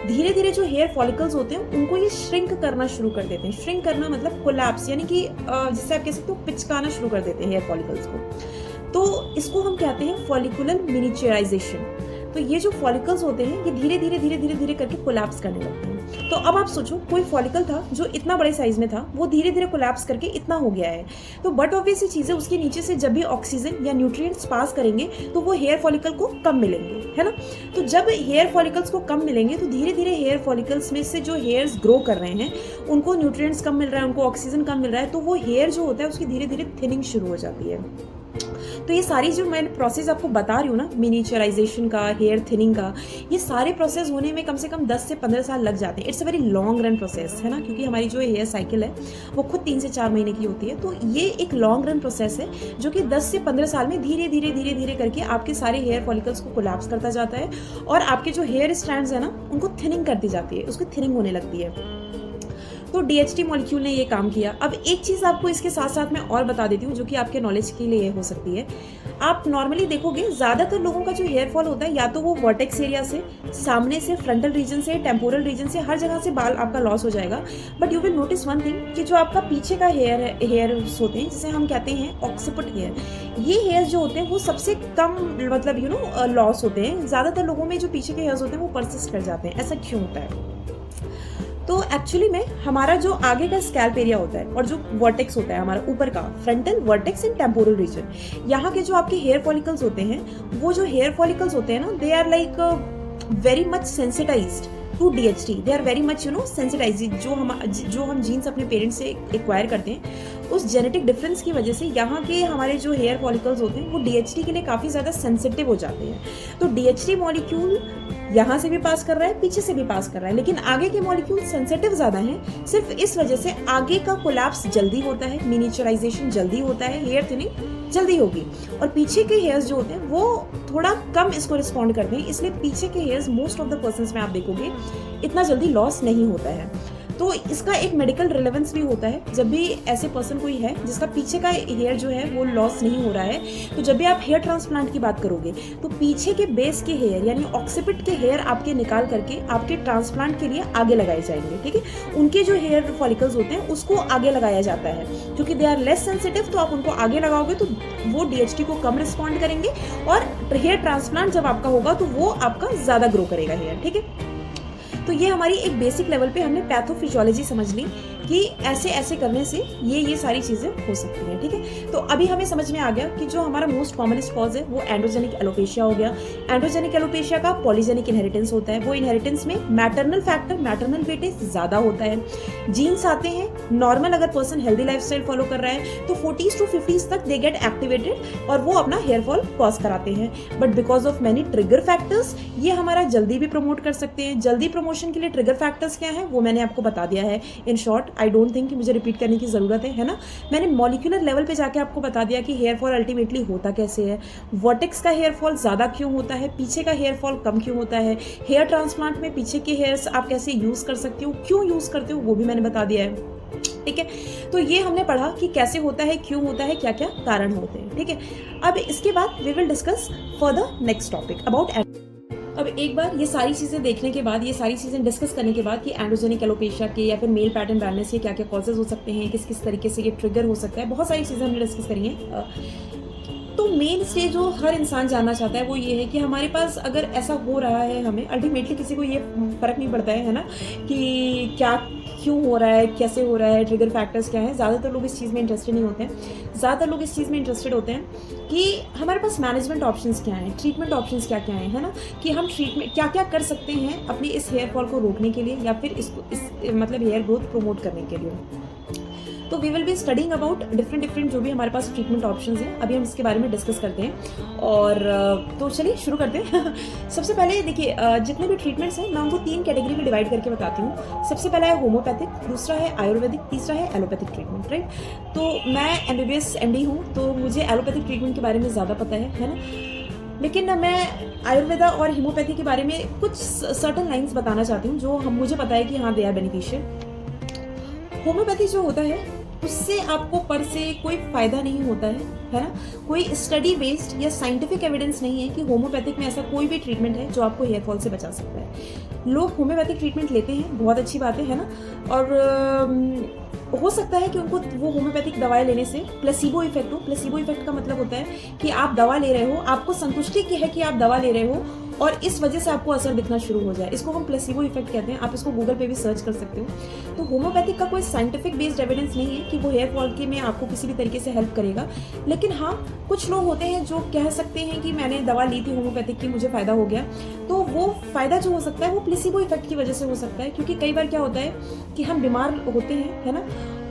धीरे धीरे जो हेयर फॉलिकल्स होते हैं उनको ये श्रिंक करना शुरू कर देते हैं। श्रिंक करना मतलब कोलैप्स, यानी कि जिससे आप कह सकते हो पिचकाना शुरू कर देते हैं हेयर फॉलिकल्स को। तो इसको हम कहते हैं फॉलिकुलर मिनिचराइजेशन। तो ये जो फॉलिकल्स होते हैं ये धीरे धीरे धीरे धीरे धीरे करके कोलैप्स करने लगते हैं। तो अब आप सोचो, कोई फॉलिकल था जो इतना बड़े साइज में था, वो धीरे धीरे कोलैप्स करके इतना हो गया है। तो बट ऑब्वियसली चीज़ें, उसके नीचे से जब भी ऑक्सीजन या न्यूट्रिएंट्स पास करेंगे तो वो हेयर फॉलिकल को कम मिलेंगे, है ना। तो जब हेयर फॉलिकल्स को कम मिलेंगे तो धीरे धीरे हेयर फॉलिकल्स में से जो हेयर्स ग्रो कर रहे हैं उनको न्यूट्रिएंट्स कम मिल रहा है, उनको ऑक्सीजन कम मिल रहा है, तो वो हेयर जो होता है उसकी धीरे धीरे थिनिंग शुरू हो जाती है। तो ये सारी जो मैं प्रोसेस आपको बता रही हूँ ना, मिनिएचराइजेशन का, हेयर थिनिंग का, ये सारे प्रोसेस होने में कम से कम 10 से 15 साल लग जाते हैं। It's a very long run process, है ना, क्योंकि हमारी जो हेयर साइकिल है वो खुद 3 से 4 महीने की होती है। तो ये एक लॉन्ग रन प्रोसेस है जो कि 10 से 15 साल में धीरे धीरे धीरे धीरे करके आपके सारे हेयर फॉलिकल्स को कोलैप्स करता जाता है और आपके जो हेयर स्ट्रैंड्स है ना उनको थिनिंग करती जाती है, उसकी थिनिंग होने लगती है। तो DHT मॉलिक्यूल ने ये काम किया। अब एक चीज़ आपको इसके साथ साथ मैं और बता देती हूँ जो कि आपके नॉलेज के लिए हो सकती है। आप नॉर्मली देखोगे ज़्यादातर लोगों का जो हेयर फॉल होता है या तो वो वर्टेक्स एरिया से, सामने से, फ्रंटल रीजन से, टेम्पोरल रीजन से, हर जगह से बाल आपका लॉस हो जाएगा। But you will notice one thing कि जो आपका पीछे का हेयर्स होते हैं, जिसे हम कहते हैं ऑक्सीपिट हेयर, ये हेयर्स जो होते हैं वो सबसे कम मतलब लॉस होते हैं। ज़्यादातर लोगों में जो पीछे के हेयर्स होते हैं वो परसिस्ट कर जाते हैं। ऐसा क्यों होता है? तो एक्चुअली में हमारा जो आगे का स्कैल्प एरिया होता है और जो वर्टेक्स होता है हमारा ऊपर का, frontal, vertex and temporal region, यहाँ के जो आपके हेयर फॉलिकल्स होते हैं, वो जो हेयर फॉलिकल्स होते हैं ना, they are like very much sensitized to DHT। They are very much sensitized. जो हम जीन्स अपने पेरेंट्स से एक्वायर करते हैं, उस जेनेटिक डिफरेंस की वजह से यहाँ के हमारे जो हेयर फॉलिकल्स होते हैं वो DHT के लिए काफ़ी ज़्यादा सेंसिटिव हो जाते हैं। तो DHT मॉलिक्यूल यहाँ से भी पास कर रहा है, पीछे से भी पास कर रहा है, लेकिन आगे के मॉलिक्यूल सेंसिटिव ज़्यादा हैं। सिर्फ इस वजह से आगे का कोलैप्स जल्दी होता है, मिनिएचराइजेशन जल्दी होता है, हेयर थिनिंग जल्दी होगी, और पीछे के हेयर्स जो होते हैं वो थोड़ा कम इसको रिस्पॉन्ड करते हैं। इसलिए पीछे के hairs most of the persons में आप देखोगे इतना जल्दी लॉस नहीं होता है। तो इसका एक मेडिकल रिलेवेंस भी होता है। जब भी ऐसे पर्सन कोई है जिसका पीछे का हेयर जो है वो लॉस नहीं हो रहा है, तो जब भी आप हेयर ट्रांसप्लांट की बात करोगे तो पीछे के बेस के हेयर यानी ऑक्सीपिट के हेयर आपके निकाल करके आपके ट्रांसप्लांट के लिए आगे लगाए जाएंगे, ठीक है। उनके जो हेयर फॉलिकल्स होते हैं उसको आगे लगाया जाता है, क्योंकि दे आर लेस सेंसिटिव। तो आप उनको आगे लगाओगे तो वो DHT को कम रिस्पॉन्ड करेंगे, और हेयर ट्रांसप्लांट जब आपका होगा तो वो आपका ज़्यादा ग्रो करेगा हेयर, ठीक है। तो ये हमारी एक बेसिक लेवल पे हमने पैथोफिजियोलॉजी समझ ली कि ऐसे ऐसे करने से ये सारी चीज़ें हो सकती हैं, ठीक है। तो अभी हमें समझ में आ गया कि जो हमारा मोस्ट कॉमनेस्ट कॉज है वो एंड्रोजेनिक एलोपेशिया हो गया। एंड्रोजेनिक एलोपेशिया का पॉलीजेनिक इनहेरिटेंस होता है। वो इनहेरिटेंस में मैटरनल फैक्टर, मैटरनल वेटेज ज़्यादा होता है। जीन्स आते हैं, नॉर्मल अगर पर्सन हेल्दी लाइफस्टाइल फॉलो कर रहा है तो 40s to 50s तक दे गेट एक्टिवेटेड और वो अपना हेयर फॉल कॉज कराते हैं। But because of many trigger factors ये हमारा जल्दी भी प्रमोट कर सकते हैं। जल्दी प्रमोशन के लिए ट्रिगर फैक्टर्स क्या है वो मैंने आपको बता दिया है in short. I don't think कि मुझे रिपीट करने की ज़रूरत है ना। मैंने मॉलिक्यूलर लेवल पे जाके आपको बता दिया कि हेयर फॉल अल्टीमेटली होता कैसे है, वर्टेक्स का हेयर फॉल ज़्यादा क्यों होता है, पीछे का हेयर फॉल कम क्यों होता है, हेयर ट्रांसप्लांट में पीछे के हेयर्स आप कैसे यूज़ कर सकते हो, क्यों यूज़ करते हो वो भी मैंने बता दिया है, ठीक है। तो ये हमने पढ़ा कि कैसे होता है, क्यों होता है, क्या क्या कारण होते हैं, ठीक है। अब इसके बाद we will discuss further next topic about. अब एक बार ये सारी चीज़ें देखने के बाद, ये सारी चीज़ें डिस्कस करने के बाद कि एंड्रोजेनिक एलोपेशिया के या फिर मेल पैटर्न बैलेंस के क्या क्या कॉजेज हो सकते हैं, किस किस तरीके से ये ट्रिगर हो सकता है, बहुत सारी चीज़ें हमने डिस्कस करी हैं। तो मेन स्टेज जो हर इंसान जानना चाहता है वो ये है कि हमारे पास अगर ऐसा हो रहा है, हमें अल्टीमेटली किसी को ये फ़र्क नहीं पड़ता है ना, कि क्या क्यों हो रहा है, कैसे हो रहा है, ट्रिगर फैक्टर्स क्या हैं। ज़्यादातर लोग इस चीज़ में इंटरेस्टेड नहीं होते हैं। ज़्यादातर लोग इस चीज़ में इंटरेस्टेड होते हैं कि हमारे पास मैनेजमेंट ऑप्शंस क्या हैं, ट्रीटमेंट ऑप्शंस क्या क्या हैं, है ना, कि हम ट्रीटमेंट क्या क्या कर सकते हैं अपने इस हेयर फॉल को रोकने के लिए या फिर इसको मतलब हेयर ग्रोथ प्रमोट करने के लिए। तो we will be studying about different जो भी हमारे पास ट्रीटमेंट ऑप्शंस हैं। अभी हम इसके बारे में डिस्कस करते हैं और तो चलिए शुरू करते हैं। सबसे पहले देखिए, जितने भी ट्रीटमेंट्स हैं मैं उनको 3 कैटेगरी में डिवाइड करके बताती हूँ। सबसे पहला है होम्योपैथिक, दूसरा है आयुर्वेदिक, तीसरा है एलोपैथिक ट्रीटमेंट, राइट। तो मैं MBBS MD हूँ तो मुझे एलोपैथिक ट्रीटमेंट के बारे में ज़्यादा पता है ना, लेकिन मैं आयुर्वेदा और होम्योपैथी के बारे में कुछ सर्टन लाइन्स बताना चाहती हूँ जो मुझे पता है कि हाँ दे आर बेनिफिशियल। होम्योपैथी जो होता है उससे आपको पर से कोई फ़ायदा नहीं होता है ना। कोई स्टडी बेस्ड या साइंटिफिक एविडेंस नहीं है कि होम्योपैथिक में ऐसा कोई भी ट्रीटमेंट है जो आपको हेयर फॉल से बचा सकता है। लोग होम्योपैथिक ट्रीटमेंट लेते हैं, बहुत अच्छी बात है ना, और हो सकता है कि उनको वो होम्योपैथिक दवाएं लेने से प्लेसिबो इफेक्ट हो। प्लेसिबो इफेक्ट का मतलब होता है कि आप दवा ले रहे हो, आपको संतुष्टि की है कि आप दवा ले रहे हो और इस वजह से आपको असर दिखना शुरू हो जाए। इसको हम प्लेसिबो इफेक्ट कहते हैं। आप इसको गूगल पे भी सर्च कर सकते हो। तो होम्योपैथिक का कोई साइंटिफिक बेस्ड एविडेंस नहीं है कि वो हेयर फॉल के में आपको किसी भी तरीके से हेल्प करेगा, लेकिन हाँ, कुछ लोग होते हैं जो कह सकते हैं कि मैंने दवा ली थी होम्योपैथिक की, मुझे फ़ायदा हो गया। तो वो फ़ायदा जो हो सकता है वो प्लेसिबो इफेक्ट की वजह से हो सकता है, क्योंकि कई बार क्या होता है कि हम बीमार होते हैं, है ना,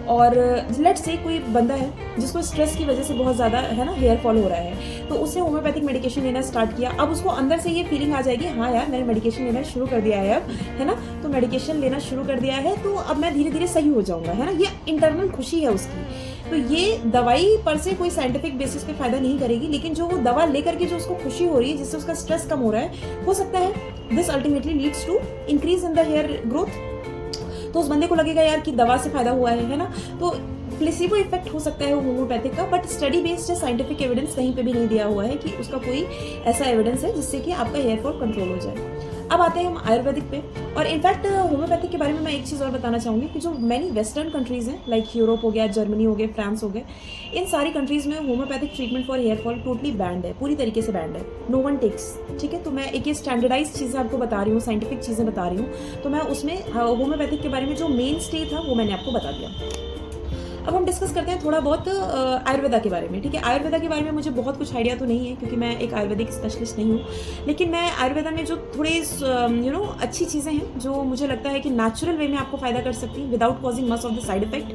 और लेट्स से कोई बंदा है जिसको स्ट्रेस की वजह से बहुत ज़्यादा, है ना, हेयर फॉल हो रहा है, तो उसने होम्योपैथिक मेडिकेशन लेना स्टार्ट किया। अब उसको अंदर से ये फीलिंग आ जाएगी, हाँ यार मैंने मेडिकेशन लेना शुरू कर दिया है अब, है ना, तो मेडिकेशन लेना शुरू कर दिया है तो अब मैं धीरे धीरे सही हो जाऊँगा, है ना, ये इंटरनल खुशी है उसकी। तो ये दवाई पर से कोई साइंटिफिक बेसिस पे फ़ायदा नहीं करेगी, लेकिन जो वो दवा लेकर के जो उसको खुशी हो रही है, जिससे उसका स्ट्रेस कम हो रहा है, हो सकता है this ultimately leads to increase in the hair growth. तो उस बंदे को लगेगा यार कि दवा से फायदा हुआ है ना। तो प्लेसिबो इफेक्ट हो सकता है होम्योपैथिक का, but study based scientific evidence कहीं पे भी नहीं दिया हुआ है कि उसका कोई ऐसा एविडेंस है जिससे कि आपका हेयर फॉल कंट्रोल हो जाए। अब आते हैं हम आयुर्वेदिक पे, और इनफैक्ट होम्योपैथिक के बारे में मैं एक चीज़ और बताना चाहूँगी कि जो मैनी वेस्टर्न कंट्रीज़ हैं, लाइक यूरोप हो गया, जर्मनी हो गया, फ्रांस हो गया, इन सारी कंट्रीज़ में homeopathic treatment for hair fall totally banned है, पूरी तरीके से बैंड है, नो वन टेक्स। ठीक है, तो मैं एक ये स्टैंडर्डाइज चीज़ें आपको बता रही हूँ, साइंटिफिक चीज़ें बता रही हूँ, तो मैं उसमें होम्योपैथिक के बारे में जो मेन स्टे था वो मैंने आपको बता दिया। अब हम डिस्कस करते हैं थोड़ा बहुत आयुर्वेदा के बारे में। ठीक है, आयुर्वेदा के बारे में मुझे बहुत कुछ आइडिया तो नहीं है क्योंकि मैं एक आयुर्वेदिक स्पेशलिस्ट नहीं हूँ, लेकिन मैं आयुर्वेदा में जो थोड़े अच्छी चीज़ें हैं जो मुझे लगता है कि नेचुरल वे में आपको फ़ायदा कर सकती हैं without causing much of the side effect,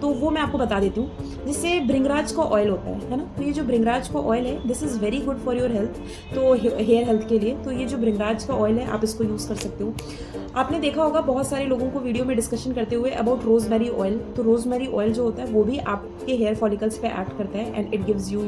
तो वो मैं आपको बता देती हूँ। जिससे भृंगराज का ऑयल होता है ना, तो ये जो भृंगराज का ऑयल है this is very good for your health, तो हेयर हेल्थ के लिए। तो ये जो भृंगराज का ऑयल है आप इसको यूज़ कर सकते हो। आपने देखा होगा बहुत सारे लोगों को वीडियो में डिस्कशन करते हुए अबाउट रोजमेरी ऑयल, तो रोजमेरी ऑयल जो होता है वो भी आपके हेयर फॉलिकल्स पे एक्ट करता है and it gives you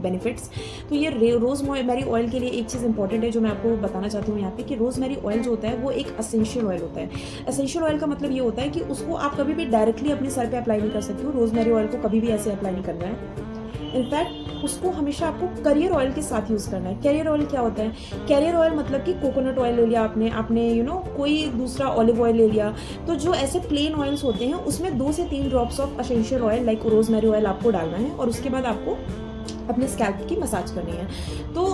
benefits. तो ये रोजमेरी ऑयल के लिए एक चीज़ इंपॉर्टेंट है जो मैं आपको बताना चाहती हूँ यहाँ पे, कि रोजमेरी ऑयल जो होता है वो एक असेंशियल ऑयल होता है। असेंशियल ऑयल का मतलब ये होता है कि उसको आप कभी भी डायरेक्टली अपने सर पे अप्लाई नहीं कर सकते हो। रोजमेरी ऑयल को कभी भी ऐसे अप्लाई नहीं करना है, इनफैक्ट उसको हमेशा आपको कैरियर ऑयल के साथ यूज़ करना है। कैरियर ऑयल क्या होता है? कैरियर ऑयल मतलब कि कोकोनट ऑयल ले लिया आपने कोई दूसरा ऑलिव ऑयल ले लिया, तो जो ऐसे प्लेन ऑयल्स होते हैं उसमें 2 से 3 drops of essential oil like rosemary oil आपको डालना है और उसके बाद आपको अपने स्कैल्प की मसाज करनी है। तो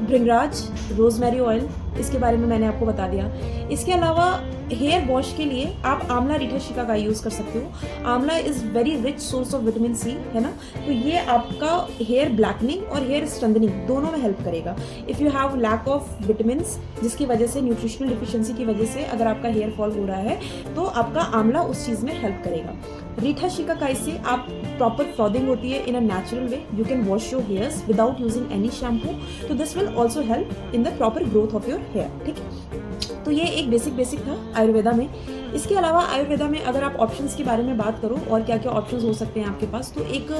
भृंगराज, रोजमेरी ऑयल, इसके बारे में मैंने आपको बता दिया। इसके अलावा हेयर वॉश के लिए आप आंवला रीठाशिका का यूज़ कर सकते हो। Amla is very rich source of vitamin C, है ना, तो ये आपका हेयर ब्लैकनिंग और हेयर स्ट्रेंथनिंग दोनों में हेल्प करेगा। If you have lack of vitamin, जिसकी वजह से न्यूट्रिशनल डिफिशियंसी की वजह से अगर आपका हेयर फॉल हो रहा है तो आपका आंवला उस चीज़ में हेल्प करेगा। रीठाशिका का इससे आप प्रॉपर फ्रॉदिंग होती है in a natural way, you can wash your hairs without using any shampoo, तो this will also help in the proper growth of your hair. ठीक है, तो ये एक बेसिक था आयुर्वेदा में। इसके अलावा आयुर्वेदा में अगर आप ऑप्शंस के बारे में बात करो और क्या क्या ऑप्शंस हो सकते हैं आपके पास, तो एक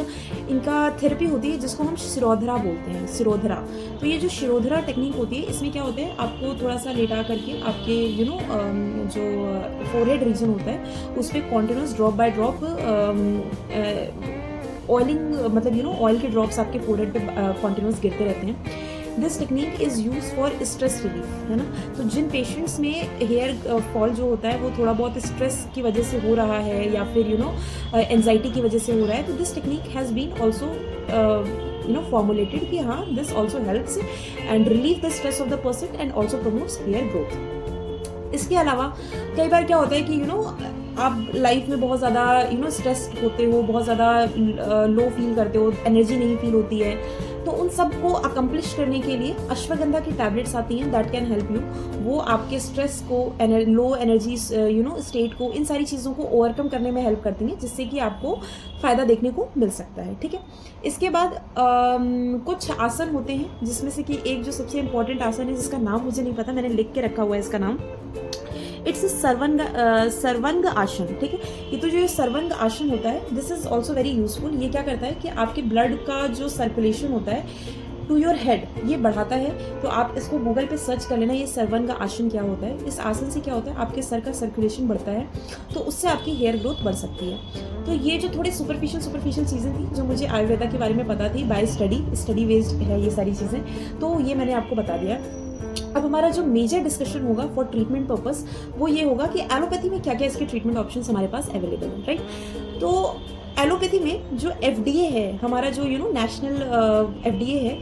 इनका थेरेपी होती है जिसको हम शिरोधरा बोलते हैं, शिरोधरा। तो ये जो शिरोधरा टेक्निक होती है इसमें क्या होता है, आपको थोड़ा सा लेटा करके आपके जो फोरहेड रीजन होता है उस पर continuous drop by drop oiling, मतलब ऑयल के ड्रॉप्स आपके फोरहेड पे कॉन्टिन्यूस गिरते रहते हैं। This technique is use for stress relief, है ना। तो जिन पेशेंट्स में हेयर फॉल जो होता है वो थोड़ा बहुत स्ट्रेस की वजह से हो रहा है या फिर एंजाइटी की वजह से हो रहा है, तो this technique has been also formulated कि हाँ this also helps and relieve the stress of the person and also promotes hair growth. इसके अलावा कई बार क्या होता है कि आप लाइफ में बहुत ज़्यादा स्ट्रेस होते हो, बहुत ज़्यादा लो फील करते हो, एनर्जी नहीं फील होती है, तो उन सब को अकम्प्लिश करने के लिए अश्वगंधा की टैबलेट्स आती हैं दैट कैन हेल्प यू। वो आपके स्ट्रेस को, लो एनर्जी स्टेट को, इन सारी चीज़ों को ओवरकम करने में हेल्प करती हैं, जिससे कि आपको फ़ायदा देखने को मिल सकता है। ठीक है, इसके बाद कुछ आसन होते हैं जिसमें से कि एक जो सबसे इम्पॉर्टेंट आसन है जिसका नाम मुझे नहीं पता, मैंने लिख के रखा हुआ है इसका नाम, इट्स सर्वंग आसन। ठीक है, ये तो जो सर्वंग आसन होता है this is also very useful. ये क्या करता है कि आपके ब्लड का जो सर्कुलेशन होता है टू योर हेड ये बढ़ाता है। तो आप इसको गूगल पे सर्च कर लेना, ये सर्वंग आसन क्या होता है। इस आसन से क्या होता है, आपके सर का सर्कुलेशन बढ़ता है, तो उससे आपकी हेयर ग्रोथ बढ़ सकती है। तो ये जो थोड़ी सुपरफिशियल चीज़ें थी जो मुझे आयुर्वेदा के बारे में पता थी, बाय स्टडी बेस्ड है ये सारी चीज़ें, तो ये मैंने आपको बता दिया। अब हमारा जो मेजर डिस्कशन होगा फॉर ट्रीटमेंट पर्पस वो ये होगा कि एलोपैथी में क्या क्या इसके ट्रीटमेंट ऑप्शंस हमारे पास अवेलेबल है, राइट। तो एलोपैथी में जो FDA है हमारा, जो नेशनल FDA है,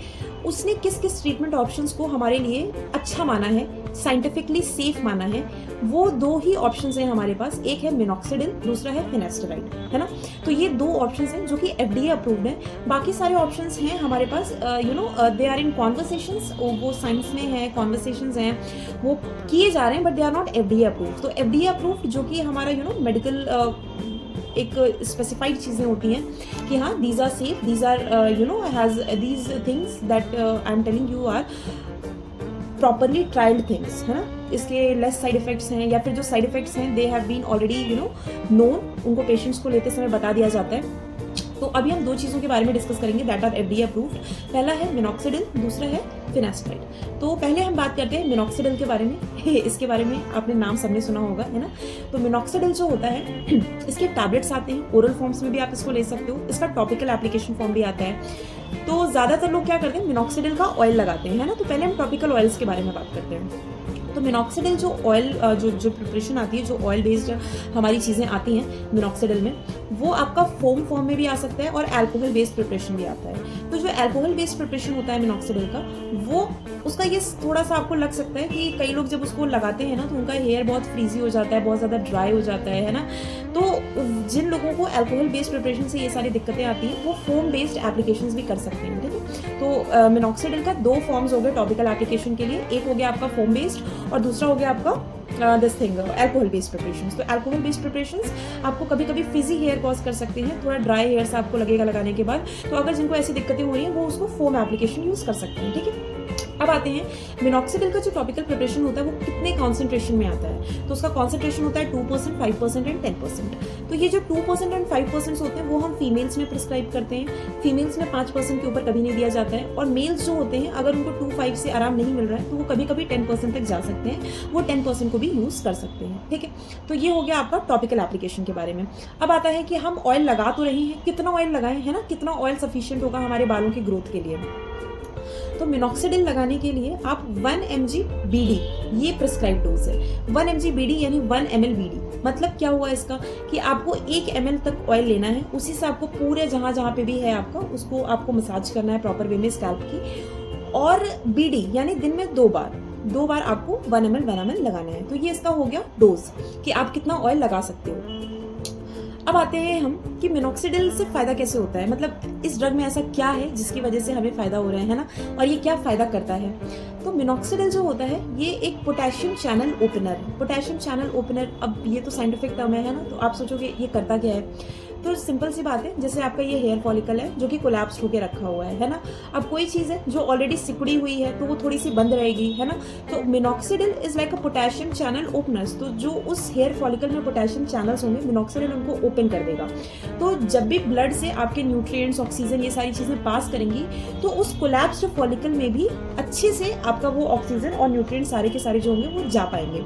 उसने किस किस ट्रीटमेंट ऑप्शंस को हमारे लिए अच्छा माना है, साइंटिफिकली सेफ माना है, वो 2 ही ऑप्शंस हैं हमारे पास। एक है मिनॉक्सिडिल, दूसरा है फिनेस्टराइड, है ना। तो ये 2 ऑप्शंस हैं जो कि FDA अप्रूव्ड है। बाकी सारे ऑप्शंस हैं हमारे पास, दे आर इन कॉन्वर्सेशंस, वो साइंस में है, कॉन्वर्सेशंस हैं, वो किए जा रहे हैं, but they are not FDA approved. तो FDA अप्रूव्ड जो कि हमारा मेडिकल एक स्पेसिफाइड चीज़ें होती हैं कि हाँ, these are safe, these are has these things that I am telling you are properly trialled things, है ना। इसके लेस साइड इफेक्ट्स हैं, या फिर जो साइड इफेक्ट्स हैं they have been already known, उनको पेशेंट्स को लेते समय बता दिया जाता है। तो अभी हम 2 चीज़ों के बारे में डिस्कस करेंगे दैट आर FDA अप्रूव्ड। पहला है मिनॉक्सिडिल, दूसरा है फिनेस्टराइड। तो पहले हम बात करते हैं मिनॉक्सिडिल के बारे में। इसके बारे में आपने नाम सबने सुना होगा, है ना। तो मिनॉक्सिडिल जो होता है, इसके टैबलेट्स आते हैं, ओरल फॉर्म्स में भी आप इसको ले सकते हो, इसका टॉपिकल एप्लीकेशन फॉर्म भी आता है। तो ज़्यादातर लोग क्या करते हैं, मिनॉक्सिडिल का ऑयल लगाते हैं, है ना। तो पहले हम टॉपिकल ऑयल्स के बारे में बात करते हैं। तो मिनॉक्सिडिल जो ऑयल जो प्रिपरेशन आती है, जो ऑयल बेस्ड हमारी चीज़ें आती हैं मिनॉक्सिडिल में, वो आपका फोम फॉर्म में भी आ सकता है और अल्कोहल बेस्ड प्रिपरेशन भी आता है। तो जो अल्कोहल बेस्ड प्रिपरेशन होता है मिनॉक्सिडिल का, वो उसका ये थोड़ा सा आपको लग सकता है कि कई लोग जब उसको लगाते हैं ना, तो उनका हेयर बहुत फ्रीजी हो जाता है, बहुत ज़्यादा ड्राई हो जाता है ना। तो जिन लोगों को अल्कोहल बेस्ड प्रिपरेशन से ये सारी दिक्कतें आती हैं, वो फोम बेस्ड एप्लीकेशंस भी कर सकते हैं, ठीक है। तो मिनॉक्सिडिल का 2 फॉर्म्स हो गए टॉपिकल एप्लीकेशन के लिए। एक हो गया आपका फोम बेस्ड और दूसरा हो गया आपका this thing alcohol based preparations. तो अल्कोहल बेस्ड प्रिपरेशंस आपको कभी कभी फ्रीजी हेयर कॉज कर सकते हैं, थोड़ा ड्राई हेयर से आपको लगेगा लगाने के बाद। तो अगर जिनको ऐसी दिक्कतें हो रही हैं, वो उसको फोम एप्लीकेशन यूज कर सकते हैं, ठीक है। अब आते हैं मिनॉक्सिडिल का जो टॉपिकल प्रिपरेशन होता है, वो कितने कॉन्सेंट्रेशन में आता है। तो उसका कॉन्सेंट्रेशन होता है 2%, 5% एंड 10%। तो ये जो 2% एंड 5% होते हैं, वो हम फीमेल्स में प्रिस्क्राइब करते हैं। फीमेल्स में 5% के ऊपर कभी नहीं दिया जाता है। और मेल्स जो होते हैं, अगर उनको 2-5 से आराम नहीं मिल रहा है, तो वो कभी कभी 10% तक जा सकते हैं, वो 10% को भी यूज कर सकते हैं, ठीक है। तो ये हो गया आपका टॉपिकल एप्लीकेशन के बारे में। अब आता है कि हम ऑयल लगा तो रहे हैं, कितना ऑयल लगाएं, है ना, कितना ऑयल सफिशिएंट होगा हमारे बालों की ग्रोथ के लिए। तो मिनॉक्सिडिल लगाने के लिए आप 1 mg BD, ये प्रिस्क्राइब डोज है। 1 mg BD यानी 1 ml BD। मतलब क्या हुआ इसका कि आपको 1 ml तक ऑयल लेना है, उसी से आपको पूरे जहां जहां पे भी है आपका, उसको आपको मसाज करना है प्रॉपर वे में स्कैल्प की। और BD यानी दिन में 2 बार आपको 1 ml लगाना है। तो ये इसका हो गया डोज कि आप कितना ऑयल लगा सकते हो। अब आते हैं हम कि मिनॉक्सिडिल से फायदा कैसे होता है, मतलब इस ड्रग में ऐसा क्या है जिसकी वजह से हमें फायदा हो रहा है ना, और ये क्या फायदा करता है। तो मिनॉक्सिडिल जो होता है, ये एक पोटेशियम चैनल ओपनर है। पोटेशियम चैनल ओपनर, अब ये तो साइंटिफिक टर्म है ना, तो आप सोचोगे ये करता क्या है। तो सिंपल सी बात है, जैसे आपका ये हेयर फॉलिकल है जो कि कोलैप्स होकर रखा हुआ है ना। अब कोई चीज़ है जो ऑलरेडी सिकुड़ी हुई है, तो वो थोड़ी सी बंद रहेगी, है ना। तो minoxidil is like a potassium channel openers. तो जो उस हेयर फॉलिकल में पोटेशियम चैनल्स होंगे, मिनॉक्सिडिल उनको ओपन कर देगा। तो जब भी ब्लड से आपके न्यूट्रिएंट्स, ऑक्सीजन, ये सारी चीज़ें पास करेंगी, तो उस कोलैप्स्ड फॉलिकल में भी अच्छे से आपका वो ऑक्सीजन और न्यूट्रिएंट सारे के सारे जो होंगे वो जा पाएंगे,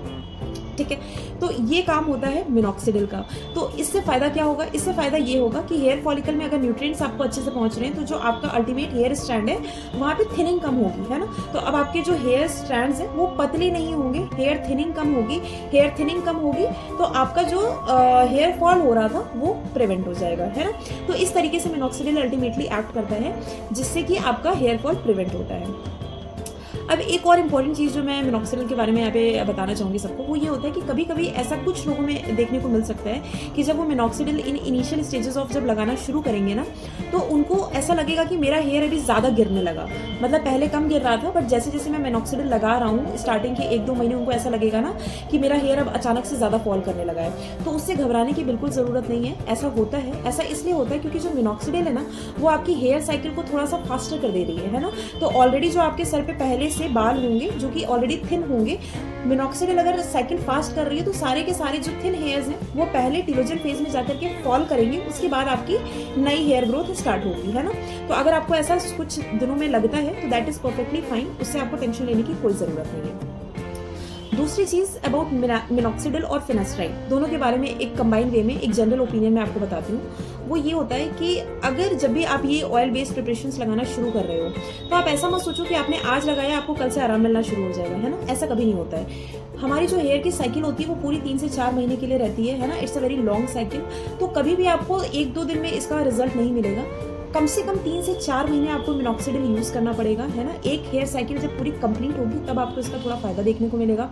ठीक है। तो ये काम होता है मिनॉक्सिडिल का। तो इससे फायदा क्या होगा, इससे फायदा ये होगा कि हेयर फॉलिकल में अगर न्यूट्रिएंट्स आपको अच्छे से पहुंच रहे हैं, तो जो आपका अल्टीमेट हेयर स्ट्रैंड है, वहां पे थिनिंग कम होगी, है ना। तो अब आपके जो हेयर स्ट्रैंड्स हैं वो पतले नहीं होंगे, हेयर थिनिंग कम होगी। हेयर थिनिंग कम होगी तो आपका जो हेयर फॉल हो रहा था वो प्रिवेंट हो जाएगा, है ना। तो इस तरीके से मिनॉक्सिडिल अल्टीमेटली एक्ट करता है, जिससे कि आपका हेयर फॉल प्रिवेंट होता है। अब एक और इम्पॉर्टेंट चीज़ जो मैं मिनॉक्सिडिल के बारे में यहाँ पे बताना चाहूँगी सबको, वो ये होता है कि कभी कभी ऐसा कुछ लोगों में देखने को मिल सकता है कि जब वो minoxidil in initial stages of जब लगाना शुरू करेंगे ना, तो उनको ऐसा लगेगा कि मेरा हेयर अभी ज़्यादा गिरने लगा। मतलब पहले कम गिर रहा था, बट जैसे जैसे मैं मिनॉक्सिडिल लगा रहा हूँ, स्टार्टिंग के 1-2 महीने उनको ऐसा लगेगा ना कि मेरा हेयर अब अचानक से ज़्यादा फॉल करने लगा है। तो उससे घबराने की बिल्कुल ज़रूरत नहीं है। ऐसा होता है, ऐसा इसलिए होता है क्योंकि जो मिनॉक्सिडिल है ना, वो आपकी हेयर साइकिल को थोड़ा सा फास्टर कर दे रही है ना। तो ऑलरेडी जो आपके सर पे पहले से बाल होंगे जो कि ऑलरेडी थिन होंगे, मिनॉक्सिडिल अगर साइकिल फास्ट कर रही है, तो सारे के सारे जो थिन हेयर्स हैं वो पहले टिलोजन फेज में जाकर के फॉल करेंगे, उसके बाद आपकी नई हेयर ग्रोथ स्टार्ट होगी, है ना। तो अगर आपको ऐसा कुछ दिनों में लगता है तो दैट इज परफेक्टली फाइन, उससे आपको टेंशन लेने की कोई ज़रूरत नहीं है। दूसरी चीज़ अबाउट मिनॉक्सिडिल और फिनास्ट्राइड, दोनों के बारे में एक कंबाइंड वे में एक जनरल ओपिनियन मैं आपको बताती हूँ। वो ये होता है कि अगर जब भी आप ये ऑयल बेस्ड प्रिपरेशंस लगाना शुरू कर रहे हो तो आप ऐसा मत सोचो कि आपने आज लगाया आपको कल से आराम मिलना शुरू हो जाएगा, है ना। ऐसा कभी नहीं होता है। हमारी जो हेयर की साइकिल होती है वो पूरी 3 से 4 महीने के लिए रहती है ना। It's a very long cycle. तो कभी भी आपको 1-2 दिन में इसका रिजल्ट नहीं मिलेगा। कम से कम 3 से 4 महीने आपको मिनॉक्सिडिल यूज़ करना पड़ेगा, है ना। एक हेयर साइकिल जब पूरी कंप्लीट होगी तब आपको इसका थोड़ा फ़ायदा देखने को मिलेगा।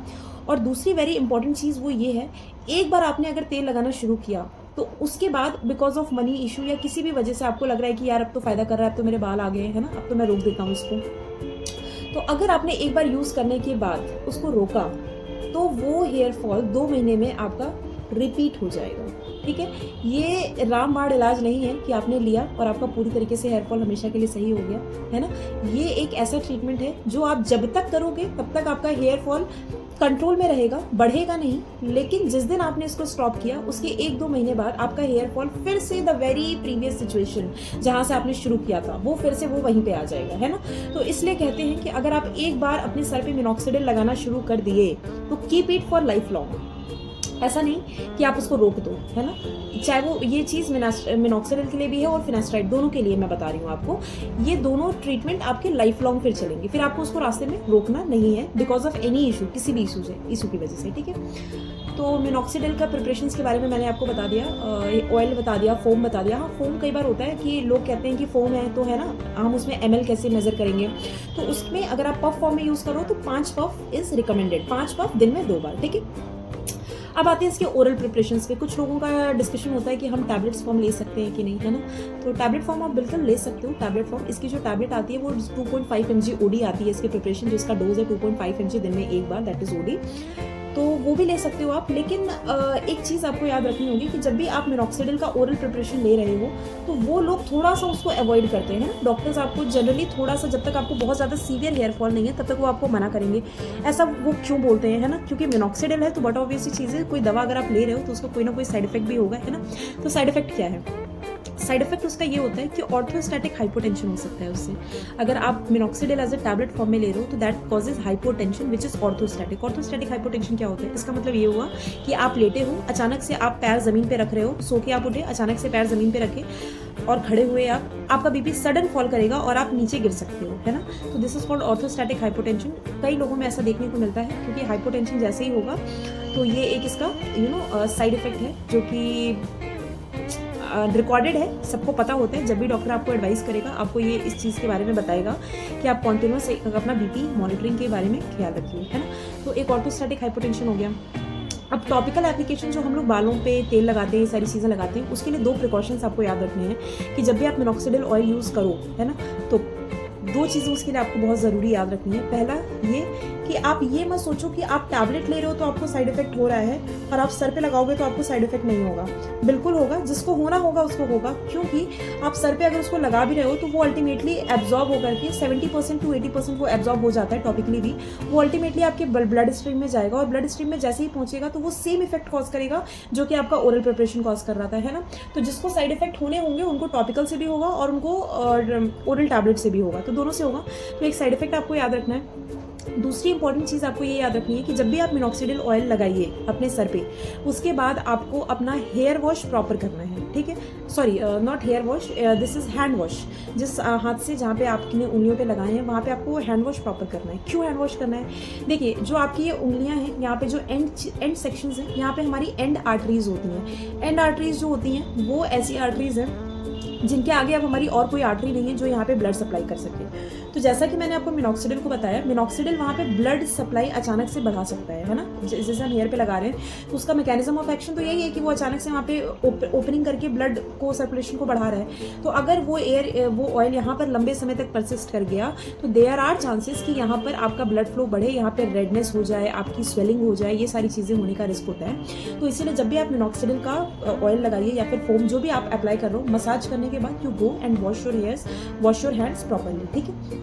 और दूसरी वेरी इंपॉर्टेंट चीज़ वो ये है, एक बार आपने अगर तेल लगाना शुरू किया तो उसके बाद बिकॉज ऑफ मनी इशू या किसी भी वजह से आपको लग रहा है कि यार अब तो फ़ायदा कर रहा है, अब तो मेरे बाल आ गए, है ना, अब तो मैं रोक देता हूँ इसको। तो अगर आपने एक बार यूज़ करने के बाद उसको रोका तो वो हेयर फॉल 2 महीने में आपका रिपीट हो जाएगा, ठीक है। ये रामबाण इलाज नहीं है कि आपने लिया और आपका पूरी तरीके से हेयर फॉल हमेशा के लिए सही हो गया, है ना। ये एक ऐसा ट्रीटमेंट है जो आप जब तक करोगे तब तक आपका हेयर फॉल कंट्रोल में रहेगा, बढ़ेगा नहीं। लेकिन जिस दिन आपने इसको स्टॉप किया उसके 1-2 महीने बाद आपका हेयर फॉल फिर से द वेरी प्रीवियस सिचुएशन जहां से आपने शुरू किया था वो फिर से वो वहीं पे आ जाएगा, है ना। तो इसलिए कहते हैं कि अगर आप एक बार अपने सर पे मिनॉक्सिडिल लगाना शुरू कर दिए तो keep it for life long. ऐसा नहीं कि आप उसको रोक दो, है ना। चाहे वो ये चीज़ मिनॉक्सिडिल के लिए भी है और फिनास्ट्राइड, दोनों के लिए मैं बता रही हूँ आपको। ये दोनों ट्रीटमेंट आपके लाइफ लॉन्ग फिर चलेंगे, फिर आपको उसको रास्ते में रोकना नहीं है बिकॉज ऑफ एनी इशू, किसी भी इशू की वजह से, ठीक है। तो मिनॉक्सिडिल का प्रिपरेशंस के बारे में मैंने आपको बता दिया, ऑयल बता दिया, फोम बता दिया। हाँ, फोम कई बार होता है कि लोग कहते हैं कि फोम है तो, है ना, हम उसमें ml कैसे मेजर करेंगे। तो उसमें अगर आप पफ फॉर्म में यूज़ करो तो 5 पफ इज़ रिकमेंडेड, 5 पफ दिन में 2 बार, ठीक है। अब आते हैं इसके ओरल प्रिपरेशंस पे। कुछ लोगों का डिस्कशन होता है कि हम टैबलेट्स फॉर्म ले सकते हैं कि नहीं, है ना। तो टैबलेट फॉर्म आप बिल्कुल ले सकते हो। टैबलेट फॉर्म, इसकी जो टैबलेट आती है वो 2.5 mg OD आती है इसके प्रिपरेशन, जिसका डोज है 2.5 mg दिन में एक बार, दैट इज OD। तो वो भी ले सकते हो आप। लेकिन एक चीज़ आपको याद रखनी होगी कि जब भी आप मिनॉक्सिडिल का ओरल प्रिपरेशन ले रहे हो तो वो लोग थोड़ा सा उसको अवॉइड करते हैं। डॉक्टर्स आपको जनरली थोड़ा सा, जब तक आपको बहुत ज़्यादा सीवियर हेयर फॉल नहीं है तब तक वो आपको मना करेंगे। ऐसा वो क्यों बोलते हैं, है ना, क्योंकि मिनॉक्सिडिल है तो बट ऑब्वियसली चीज़ है, कोई दवा अगर आप ले रहे हो तो उसका कोई ना कोई साइड इफेक्ट भी होगा, है ना। तो साइड इफेक्ट क्या है? साइड इफेक्ट उसका ये होता है कि ऑर्थोस्टैटिक हाइपोटेंशन हो सकता है उससे। अगर आप minoxidil as a tablet form में ले रहे हो तो that causes hypotension which is orthostatic. Orthostatic hypotension क्या होता है? इसका मतलब ये हुआ कि आप लेटे हो, अचानक से आप पैर जमीन पे रख रहे हो, सो के आप उठे, अचानक से पैर जमीन पे रखे और खड़े हुए आपका बीपी सडन फॉल करेगा और आप नीचे गिर सकते हो, है ना। तो this is called orthostatic hypotension. कई लोगों में ऐसा देखने को मिलता है क्योंकि हाइपोटेंशन जैसे ही होगा तो ये एक इसका साइड इफेक्ट है जो कि रिकॉर्डेड है, सबको पता होता है। जब भी डॉक्टर आपको एडवाइस करेगा आपको ये इस चीज़ के बारे में बताएगा कि आप कॉन्टिन्यूस अपना बीपी मॉनिटरिंग के बारे में ख्याल रखिए, है ना। तो एक ऑर्थोस्टैटिक हाइपोटेंशन हो गया। अब टॉपिकल एप्लीकेशन जो हम लोग बालों पे तेल लगाते हैं, सारी चीज़ें लगाते हैं, उसके लिए 2 प्रिकॉशंस आपको याद रखने हैं कि जब भी आप मिनॉक्सिडिल ऑयल यूज़ करो, है ना, तो 2 चीज़ें उसके लिए आपको बहुत ज़रूरी याद रखनी है। पहला ये कि आप ये मत सोचो कि आप टैबलेट ले रहे हो तो आपको साइड इफेक्ट हो रहा है और आप सर पे लगाओगे तो आपको साइड इफेक्ट नहीं होगा। बिल्कुल होगा, जिसको होना होगा उसको होगा, क्योंकि आप सर पे अगर उसको लगा भी रहे हो तो वो अल्टीमेटली एब्जॉर्ब होकर के 70% to 80% वो एब्जॉर्ब हो जाता है टॉपिकली भी। वो अल्टीमेटली आपके ब्लड स्ट्रीम में जाएगा और ब्लड स्ट्रीम में जैसे ही पहुंचेगा तो वो सेम इफेक्ट कॉज करेगा जो कि आपका ओरल प्रिपरेशन कॉज कर रहा था, है ना। तो जिसको साइड इफेक्ट होने होंगे उनको टॉपिकल से भी होगा और उनको ओरल टैबलेट से भी होगा, तो दोनों से होगा। तो एक साइड इफेक्ट आपको याद रखना है। दूसरी इंपॉर्टेंट चीज़ आपको ये याद रखनी है कि जब भी आप मिनॉक्सिडिल ऑयल लगाइए अपने सर पे, उसके बाद आपको अपना हेयर वॉश प्रॉपर करना है, ठीक है। Sorry, not here wash, this is hand wash. जिस हाथ से जहाँ पे आपने उंगलियों पे लगाए हैं वहाँ पे आपको हैंड वॉश प्रॉपर करना है। क्यों हैंड वॉश करना है? देखिए, जो आपकी ये उंगलियाँ हैं, यहाँ पे जो एंड सेक्शंस हैं, यहाँ पे हमारी एंड आर्टरीज होती हैं। एंड आर्टरीज जो होती हैं वो ऐसी आर्टरीज हैं जिनके आगे अब हमारी और कोई आर्टरी नहीं है जो यहाँ पे ब्लड सप्लाई कर सके। तो जैसा कि मैंने आपको मिनॉक्सिडिल को बताया, मिनॉक्सिडिल वहाँ पे ब्लड सप्लाई अचानक से बढ़ा सकता है ना। जैसे हम हेयर पे लगा रहे हैं तो उसका मैकेनिज्म ऑफ एक्शन तो यही है कि वो अचानक से वहाँ पे ओपनिंग करके ब्लड को, सर्कुलेशन को बढ़ा रहा है। तो अगर वो ऑयल यहाँ पर लंबे समय तक परसिस्ट कर गया तो देयर आर चांसेस कि यहाँ पर आपका ब्लड फ्लो बढ़े, यहाँ पे रेडनेस हो जाए, आपकी स्वेलिंग हो जाए, ये सारी चीज़ें होने का रिस्क होता है। तो इसीलिए जब भी आप मिनॉक्सिडिल का ऑयल लगाइए या फिर फोम जो भी आप अप्लाई कर रहे हो, मसाज करने के बाद you go and wash your hands properly, ठीक है।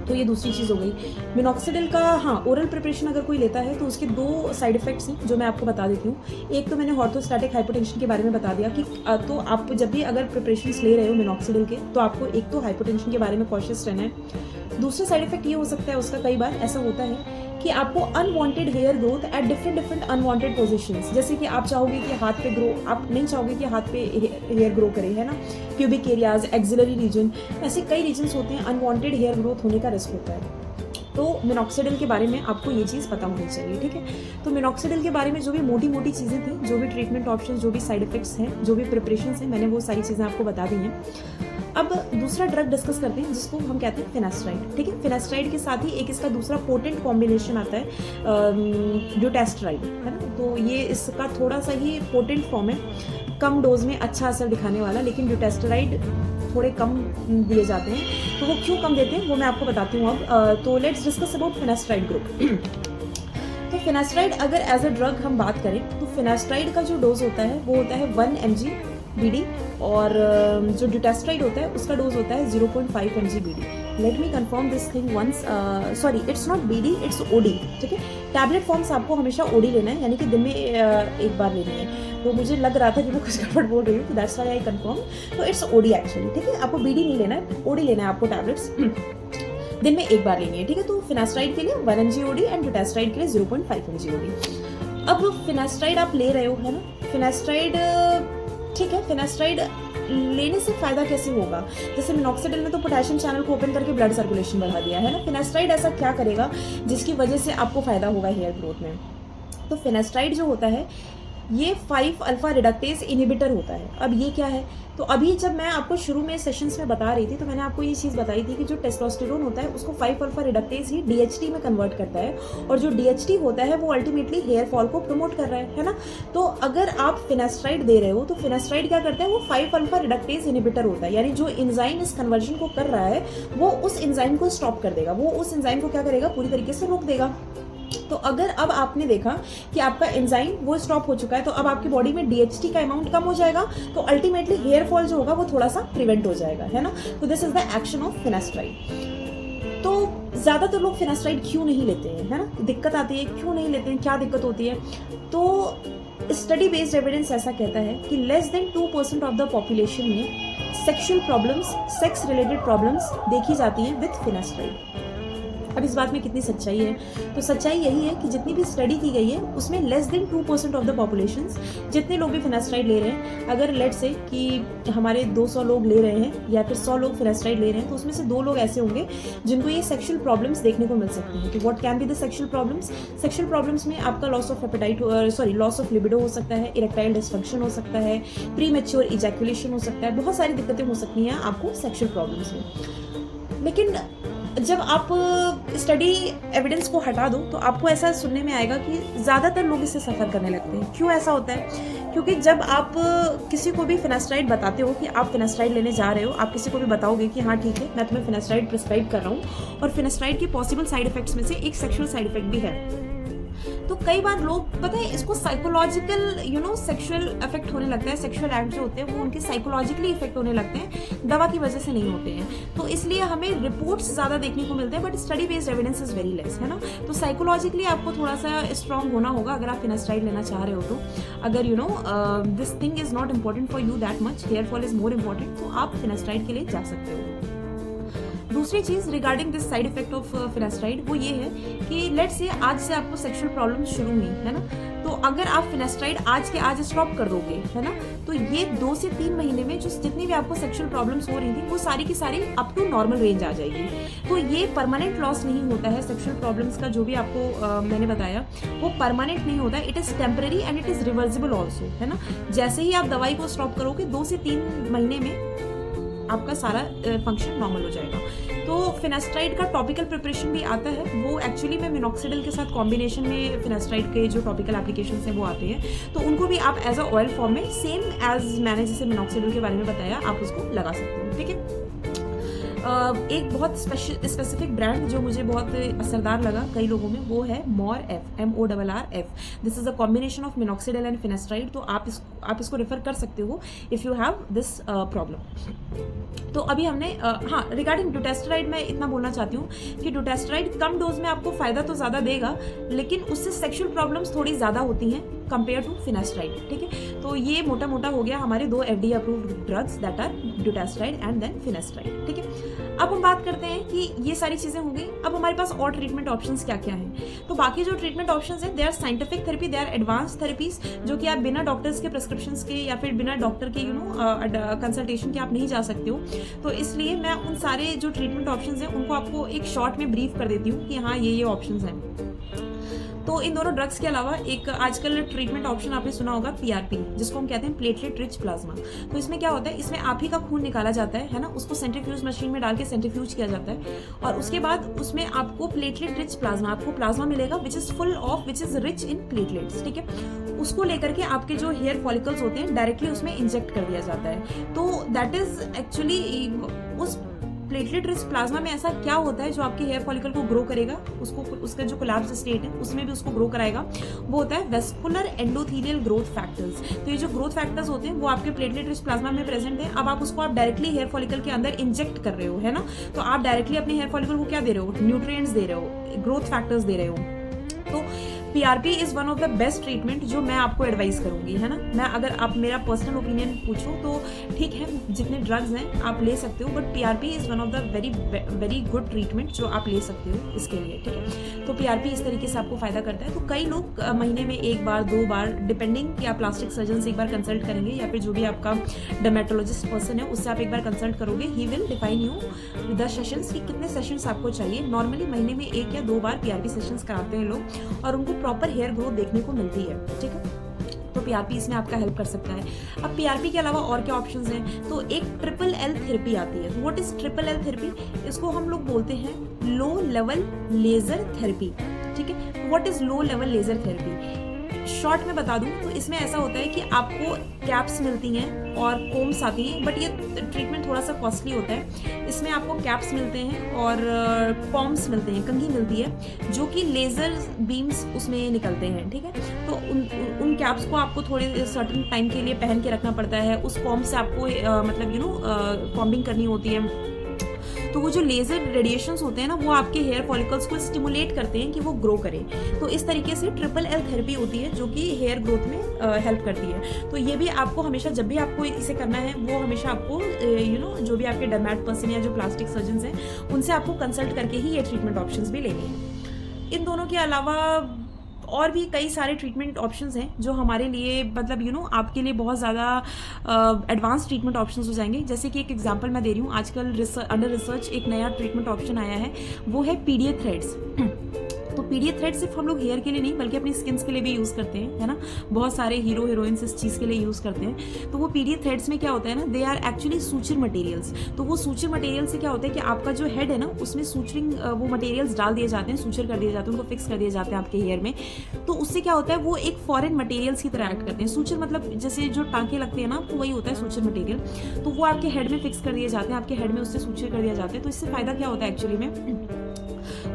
तो ये दूसरी चीज़ हो गई मिनॉक्सिडिल का। हाँ, ओरल प्रिपरेशन अगर कोई लेता है तो उसके 2 साइड इफेक्ट्स हैं जो मैं आपको बता देती हूँ। एक तो मैंने ऑर्थोस्टैटिक हाइपोटेंशन के बारे में बता दिया कि तो आप जब भी अगर प्रिपरेशंस ले रहे हो मिनॉक्सिडिल के तो आपको एक तो हाइपोटेंशन के बारे में कॉशियस रहना है। दूसरा साइड इफेक्ट ये हो सकता है उसका, कई बार ऐसा होता है कि आपको unwanted hair growth at different unwanted positions, जैसे कि आप चाहोगे कि हाथ पे ग्रो, आप नहीं चाहोगे कि हाथ पे हेयर ग्रो करे, है ना, प्यूबिक एरियाज, एक्सिलरी रीजन, ऐसे कई रीजन्स होते हैं, अनवांटेड हेयर ग्रोथ होने का रिस्क होता है। तो मिनॉक्सिडिल के बारे में आपको ये चीज़ पता होनी चाहिए, ठीक है। तो मिनॉक्सिडिल के बारे में जो भी मोटी चीज़ें थी, जो भी ट्रीटमेंट ऑप्शन, जो भी साइड इफेक्ट्स हैं, जो भी प्रिपरेशन हैं, मैंने वो सारी चीज़ें आपको बता दी हैं। अब दूसरा ड्रग डिस्कस करते हैं जिसको हम कहते हैं फिनास्ट्राइड, ठीक है। फिनास्ट्राइड के साथ ही एक इसका दूसरा पोटेंट कॉम्बिनेशन आता है ड्यूटेस्ट्राइड, है ना। तो ये इसका थोड़ा सा ही पोटेंट फॉर्म है, कम डोज में अच्छा असर दिखाने वाला, लेकिन ड्यूटेस्ट्राइड थोड़े कम दिए जाते हैं। तो वो क्यों कम देते हैं वो मैं आपको बताती हूँ अब। तो let's discuss about finasteride group. तो फिनास्ट्राइड अगर एज अ ड्रग हम बात करें तो फिनास्ट्राइड का जो डोज होता है वो होता है 1 mg BD, और जो ड्यूटेस्ट्राइड होता है उसका डोज होता है 0.5 mg BD। Let me confirm this thing once, sorry it's not BD, it's OD, ठीक है। टैबलेट फॉर्म्स आपको हमेशा OD लेना है, यानी कि दिन में एक बार लेनी है। तो मुझे लग रहा था कि मैं कुछ गड़बड़ बोल रही हूँ, तो दैट्स व्हाई आई कंफर्म। तो इट्स OD एक्चुअली, ठीक है। आपको BD नहीं लेना है, OD लेना है आपको टैबलेट्स, दिन में एक बार लेनी है, ठीक है। तो फिनास्ट्राइड के लिए 1 mg OD एंड ड्यूटेस्ट्राइड के लिए 0.5 mg OD। अब फिनास्ट्राइड आप ले रहे हो, है ना, फिनास्ट्राइड, ठीक है। फिनास्ट्राइड लेने से फायदा कैसे होगा, जैसे मिनॉक्सिडिल ने तो पोटेशियम चैनल को ओपन करके ब्लड सर्कुलेशन बढ़ा दिया, है ना। फिनास्ट्राइड ऐसा क्या करेगा जिसकी वजह से आपको फायदा होगा हेयर ग्रोथ में। तो फिनास्ट्राइड जो होता है ये 5 अल्फा रिडक्टेज इनहिबिटर होता है। अब ये क्या है, तो अभी जब मैं आपको शुरू में सेशंस में बता रही थी तो मैंने आपको ये चीज़ बताई थी कि जो टेस्टोस्टेरोन होता है उसको 5 अल्फा रिडक्टेज ही DHT में कन्वर्ट करता है, और जो DHT होता है वो अल्टीमेटली हेयर फॉल को प्रमोट कर रहा है ना। तो अगर आप फिनास्ट्राइड दे रहे हो तो फिनास्ट्राइड क्या करता है, वो 5 अल्फा रिडक्टेज इनहिबिटर होता है, यानी जो एंजाइम इस कन्वर्जन को कर रहा है वो उस एंजाइम को स्टॉप कर देगा, वो उस एंजाइम को क्या करेगा, पूरी तरीके से रोक देगा। तो अगर अब आपने देखा कि आपका एंजाइम वो स्टॉप हो चुका है, तो अब आपकी बॉडी में DHT का अमाउंट कम हो जाएगा, तो अल्टीमेटली हेयर फॉल जो होगा वो थोड़ा सा प्रिवेंट हो जाएगा, है ना। तो this is the action of finasteride. तो ज़्यादातर लोग फिनास्ट्राइड क्यों नहीं लेते हैं, है ना, दिक्कत आती है, क्यों नहीं लेते हैं, क्या दिक्कत होती है। तो स्टडी बेस्ड एविडेंस ऐसा कहता है कि less than 2% of the population में sexual problems, sex related problems देखी जाती हैं विथ फिनास्ट्राइड। अब इस बात में कितनी सच्चाई है, तो सच्चाई यही है कि जितनी भी स्टडी की गई है उसमें less than 2% of the population, जितने लोग भी फिनास्ट्राइड ले रहे हैं, अगर लेट से कि हमारे 200 लोग ले रहे हैं या फिर 100 लोग फिनास्ट्राइड ले रहे हैं, तो उसमें से 2 लोग ऐसे होंगे जिनको ये सेक्शुअल प्रॉब्लम्स देखने को मिल सकती हैं। तो what can be the sexual problems? Sexual problems में आपका loss of appetite, loss of libido हो सकता है, इरेक्टाइल डिसफंक्शन हो सकता है, प्री मैच्योर इजैकुलेशन हो सकता है, बहुत सारी दिक्कतें हो सकती हैं आपको सेक्शुअल प्रॉब्लम्स में। लेकिन जब आप स्टडी एविडेंस को हटा दो तो आपको ऐसा सुनने में आएगा कि ज़्यादातर लोग इससे सफ़र करने लगते हैं। क्यों ऐसा होता है? क्योंकि जब आप किसी को भी फिनास्ट्राइड बताते हो कि आप फिनास्ट्राइड लेने जा रहे हो, आप किसी को भी बताओगे कि हाँ ठीक है मैं तुम्हें फिनास्ट्राइड प्रिस्क्राइब कर रहा हूँ, और फिनास्ट्राइड के पॉसिबल साइड इफेक्ट्स में से एक सेक्शुअल साइड इफेक्ट भी है, तो कई बार लोग पता है इसको साइकोलॉजिकल सेक्सुअल इफेक्ट होने लगता है, सेक्सुअल एक्ट जो होते हैं वो उनके साइकोलॉजिकली इफेक्ट होने लगते हैं, दवा की वजह से नहीं होते हैं। तो इसलिए हमें रिपोर्ट्स ज़्यादा देखने को मिलते हैं, but study based evidence is very less, है ना। तो साइकोलॉजिकली आपको थोड़ा सा स्ट्रॉन्ग होना होगा अगर आप फिनास्ट्राइड लेना चाह रहे हो। तो अगर this thing is not important for you that much, hair fall is more important, तो आप फिनास्ट्राइड के लिए जा सकते हो। दूसरी चीज़ regarding this side effect of finasteride वो ये है कि लेट से आज से आपको सेक्सुअल प्रॉब्लम शुरू हुई, है ना, तो अगर आप फिनास्ट्राइड आज के आज स्टॉप कर दोगे, है ना, तो ये 2 से 3 महीने में जो जितनी भी आपको सेक्सुअल प्रॉब्लम्स हो रही थी वो सारी की सारी अप टू नॉर्मल रेंज आ जाएगी। तो ये परमानेंट लॉस नहीं होता है सेक्सुअल प्रॉब्लम्स का, जो भी आपको मैंने बताया वो परमानेंट नहीं होता है, it is temporary and it is reversible also, है ना। जैसे ही आप दवाई को स्टॉप करोगे 2 से 3 महीने में आपका सारा फंक्शन नॉर्मल हो जाएगा। तो फिनास्ट्राइड का टॉपिकल प्रिपरेशन भी आता है, वो एक्चुअली में मिनॉक्सिडिल के साथ कॉम्बिनेशन में फिनास्ट्राइड के जो टॉपिकल एप्लीकेशन हैं वो आते हैं, तो उनको भी आप एज अ ऑयल फॉर्म में सेम एज मैंने जैसे मिनॉक्सिडिल के बारे में बताया आप उसको लगा सकते हो, ठीक है। एक बहुत स्पेसिफिक ब्रांड जो मुझे बहुत असरदार लगा कई लोगों में वो है MORF, MORRF। This is a combination of minoxidil and finasteride, तो आप इसको रेफर कर सकते हो if you have this problem. तो अभी हमने हाँ रिगार्डिंग ड्यूटेस्ट्राइड मैं इतना बोलना चाहती हूँ कि ड्यूटेस्ट्राइड कम डोज में आपको फ़ायदा तो ज़्यादा देगा, लेकिन उससे सेक्शुअल प्रॉब्लम्स थोड़ी ज़्यादा होती हैं कंपेयर टू फिनेस्ट्राइड, ठीक है। तो ये मोटा मोटा हो गया हमारे 2 FDA approved drugs that are dutasteride and then finasteride, ठीक है। अब हम बात करते हैं कि ये सारी चीज़ें हो गई, अब हमारे पास और ट्रीटमेंट ऑप्शंस क्या क्या हैं। तो बाकी जो ट्रीटमेंट ऑप्शंस हैं, they are scientific therapy, they are advance therapies, जो कि आप बिना डॉक्टर्स के प्रिस्क्रिप्शंस के या फिर बिना डॉक्टर के कंसल्टेशन के आप नहीं जा सकते हो। तो इसलिए मैं उन सारे जो ट्रीटमेंट ऑप्शंस हैं उनको आपको एक शॉर्ट में ब्रीफ कर देती हूँ कि हाँ ये ऑप्शंस हैं। तो इन दोनों ड्रग्स के अलावा एक आजकल ट्रीटमेंट ऑप्शन आपने सुना होगा PRP, जिसको हम कहते हैं प्लेटलेट रिच प्लाज्मा। तो इसमें क्या होता है, इसमें आप ही का खून निकाला जाता है ना, उसको सेंट्रीफ्यूज मशीन में डाल के सेंट्रीफ्यूज किया जाता है और उसके बाद उसमें आपको प्लेटलेट रिच प्लाज्मा, आपको प्लाज्मा मिलेगा which is rich in platelets, ठीक है। उसको लेकर के आपके जो हेयर फॉलिकल्स होते हैं डायरेक्टली उसमें इंजेक्ट कर दिया जाता है। तो दैट इज एक्चुअली उस प्लेटलेट रिच प्लाज्मा में ऐसा क्या होता है जो आपके हेयर फॉलिकल को ग्रो करेगा, उसको उसका जो कोलैप्स स्टेट है उसमें भी उसको ग्रो कराएगा, वो होता है वेस्कुलर एंडोथेलियल ग्रोथ फैक्टर्स। तो ये जो ग्रोथ फैक्टर्स होते हैं वो आपके प्लेटलेट रिच प्लाज्मा में प्रेजेंट है। अब आप उसको आप डायरेक्टली हेयर फॉलिकल के अंदर इंजेक्ट कर रहे हो, है ना। तो आप डायरेक्टली अपने हेयर फॉलिकल को क्या दे रहे हो, न्यूट्रिएंट्स दे रहे हो, ग्रोथ फैक्टर्स दे रहे हो। तो PRP is one of the best treatment जो मैं आपको एडवाइस करूंगी, है ना। मैं अगर आप मेरा पर्सनल ओपिनियन पूछो तो ठीक है, जितने ड्रग्स हैं आप ले सकते हो, but PRP is one of the very good treatment जो आप ले सकते हो इसके लिए, ठीक है। तो PRP इस तरीके से आपको फायदा करता है। तो कई लोग महीने में 1 बार 2 बार डिपेंडिंग कि आप प्लास्टिक सर्जन से एक बार कंसल्ट करेंगे या फिर जो भी आपका डर्मेटोलॉजिस्ट पर्सन है उससे आप एक बार कंसल्ट करोगे, he will define you the sessions कि कितने सेशंस आपको चाहिए। नॉर्मली महीने में 1 या 2 बार PRP सेशंस कराते हैं लोग और उनको प्रॉपर हेयर ग्रोथ देखने को मिलती है, ठीक है। तो PRP इसमें आपका हेल्प कर सकता है। अब PRP के अलावा और क्या ऑप्शंस हैं, तो एक LLL थेरेपी आती है। व्हाट इज LLL थेरेपी, इसको हम लोग बोलते हैं लो लेवल लेजर थेरेपी, ठीक है। What is low level laser therapy, short में बता दूं तो इसमें ऐसा होता है कि आपको कैप्स मिलती हैं और कोम्स आती हैं, बट ये ट्रीटमेंट थोड़ा सा कॉस्टली होता है। इसमें आपको कैप्स मिलते हैं और कॉम्स मिलते हैं, कंघी मिलती है जो कि लेज़र बीम्स उसमें निकलते हैं, ठीक है। तो उन कैप्स को आपको थोड़े सर्टेन टाइम के लिए पहन के रखना पड़ता है। उस कॉम से आपको मतलब कॉम्बिंग करनी होती है। तो वो जो लेजर रेडिएशंस होते हैं ना, वो आपके हेयर फॉलिकल्स को स्टिमुलेट करते हैं कि वो ग्रो करें। तो इस तरीके से LLL थेरेपी होती है जो कि हेयर ग्रोथ में हेल्प करती है। तो ये भी आपको हमेशा, जब भी आपको इसे करना है, वो हमेशा आपको जो भी आपके डर्मेट पर्सन या जो प्लास्टिक सर्जन हैं उनसे आपको कंसल्ट करके ही ये ट्रीटमेंट ऑप्शंस भी लेनी है। इन दोनों के अलावा और भी कई सारे ट्रीटमेंट ऑप्शंस हैं जो हमारे लिए मतलब आपके लिए बहुत ज़्यादा एडवांस ट्रीटमेंट ऑप्शंस हो जाएंगे। जैसे कि एक एग्जांपल मैं दे रही हूँ, आजकल अंडर रिसर्च एक नया ट्रीटमेंट ऑप्शन आया है, वो है PDA थ्रेड्स। तो PDA थ्रेड सिर्फ हम लोग हेयर के लिए नहीं बल्कि अपनी स्किन्स के लिए भी यूज़ करते हैं, है ना। बहुत सारे हीरो हीरोइंस इस चीज़ के लिए यूज़ करते हैं। तो वो PDA थ्रेड्स में क्या होता है ना, they are actually suture materials. तो वो सूचर मटेरियल से क्या होता है कि आपका जो हेड है ना उसमें सूचरिंग वो मटेरियल्स डाल दिए जाते हैं, सूचर कर दिए जाते हैं, उनको फिक्स कर दिए जाते हैं आपके हेयर में। तो उससे क्या होता है, वो एक फॉरेन मटेरियल्स की तरह एक्ट करते हैं। सूचर मतलब जैसे जो टाँके लगते हैं ना, तो वही होता है सूचर मटेरियल। तो वो आपके हेड में फिक्स कर दिए जाते हैं, आपके हेड में उससे सूचर कर दिया जाता है। तो इससे फ़ायदा क्या होता है एक्चुअली में,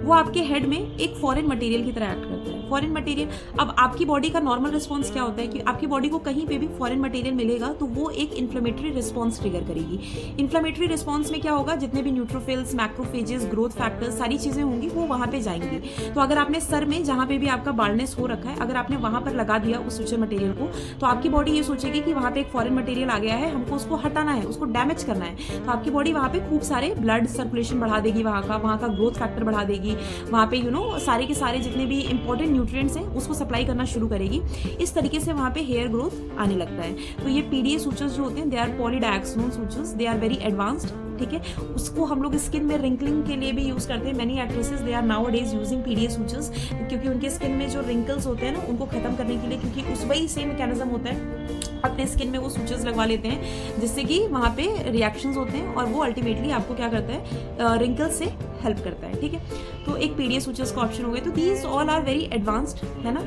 वो आपके हेड में एक फॉरेन मटेरियल की तरह एक्ट करता है। फॉरेन मटेरियल, अब आपकी बॉडी का नॉर्मल रिस्पॉन्स क्या होता है कि आपकी बॉडी को कहीं पे भी फॉरेन मटेरियल मिलेगा तो वो एक इन्फ्लेमेटरी रिस्पॉन्स ट्रिगर करेगी। इन्फ्लेमेटरी रिस्पॉन्स में क्या होगा, जितने भी न्यूट्रोफिल्स, मैक्रोफेजेस, ग्रोथ फैक्टर्स, सारी चीज़ें होंगी वो वहाँ पे जाएंगी। तो अगर आपने सर में जहाँ पे भी आपका बाल्डनेस हो रखा है, अगर आपने वहाँ पर लगा दिया उस सूचर मटेरियल को, तो आपकी बॉडी ये सोचेगी कि वहाँ पे एक फॉरेन मटेरियल आ गया है, हमको उसको हटाना है, उसको डैमेज करना है। तो आपकी बॉडी वहाँ पे खूब सारे ब्लड सर्कुलेशन बढ़ा देगी, वहाँ का ग्रोथ फैक्टर बढ़ा देगी, वहाँ पे सारे के सारे जितने भी इंपॉर्टेंट न्यूट्रिएंट्स हैं उसको सप्लाई करना शुरू करेगी। इस तरीके से वहाँ पे हेयर ग्रोथ आने लगता है। तो ये PDA सूचर्स जो होते हैं, they are polydioxanone sutures, they are very advanced, ठीक है। उसको हम लोग स्किन में रिंकलिंग के लिए भी यूज़ करते हैं। Many actresses they are nowadays using PDA sutures, क्योंकि उनके स्किन में जो रिंकल्स होते हैं ना उनको खत्म करने के लिए, क्योंकि उस वही सेम मैकेनिज्म होता है, अपने स्किन में वो सूचर्स लगवा लेते हैं जिससे कि वहाँ पे रिएक्शंस होते हैं और वो अल्टीमेटली आपको क्या करता है, रिंकल्स से हेल्प करता है, ठीक है। तो एक PDA सूचर्स का ऑप्शन हो गया। तो these all are very advanced, है ना।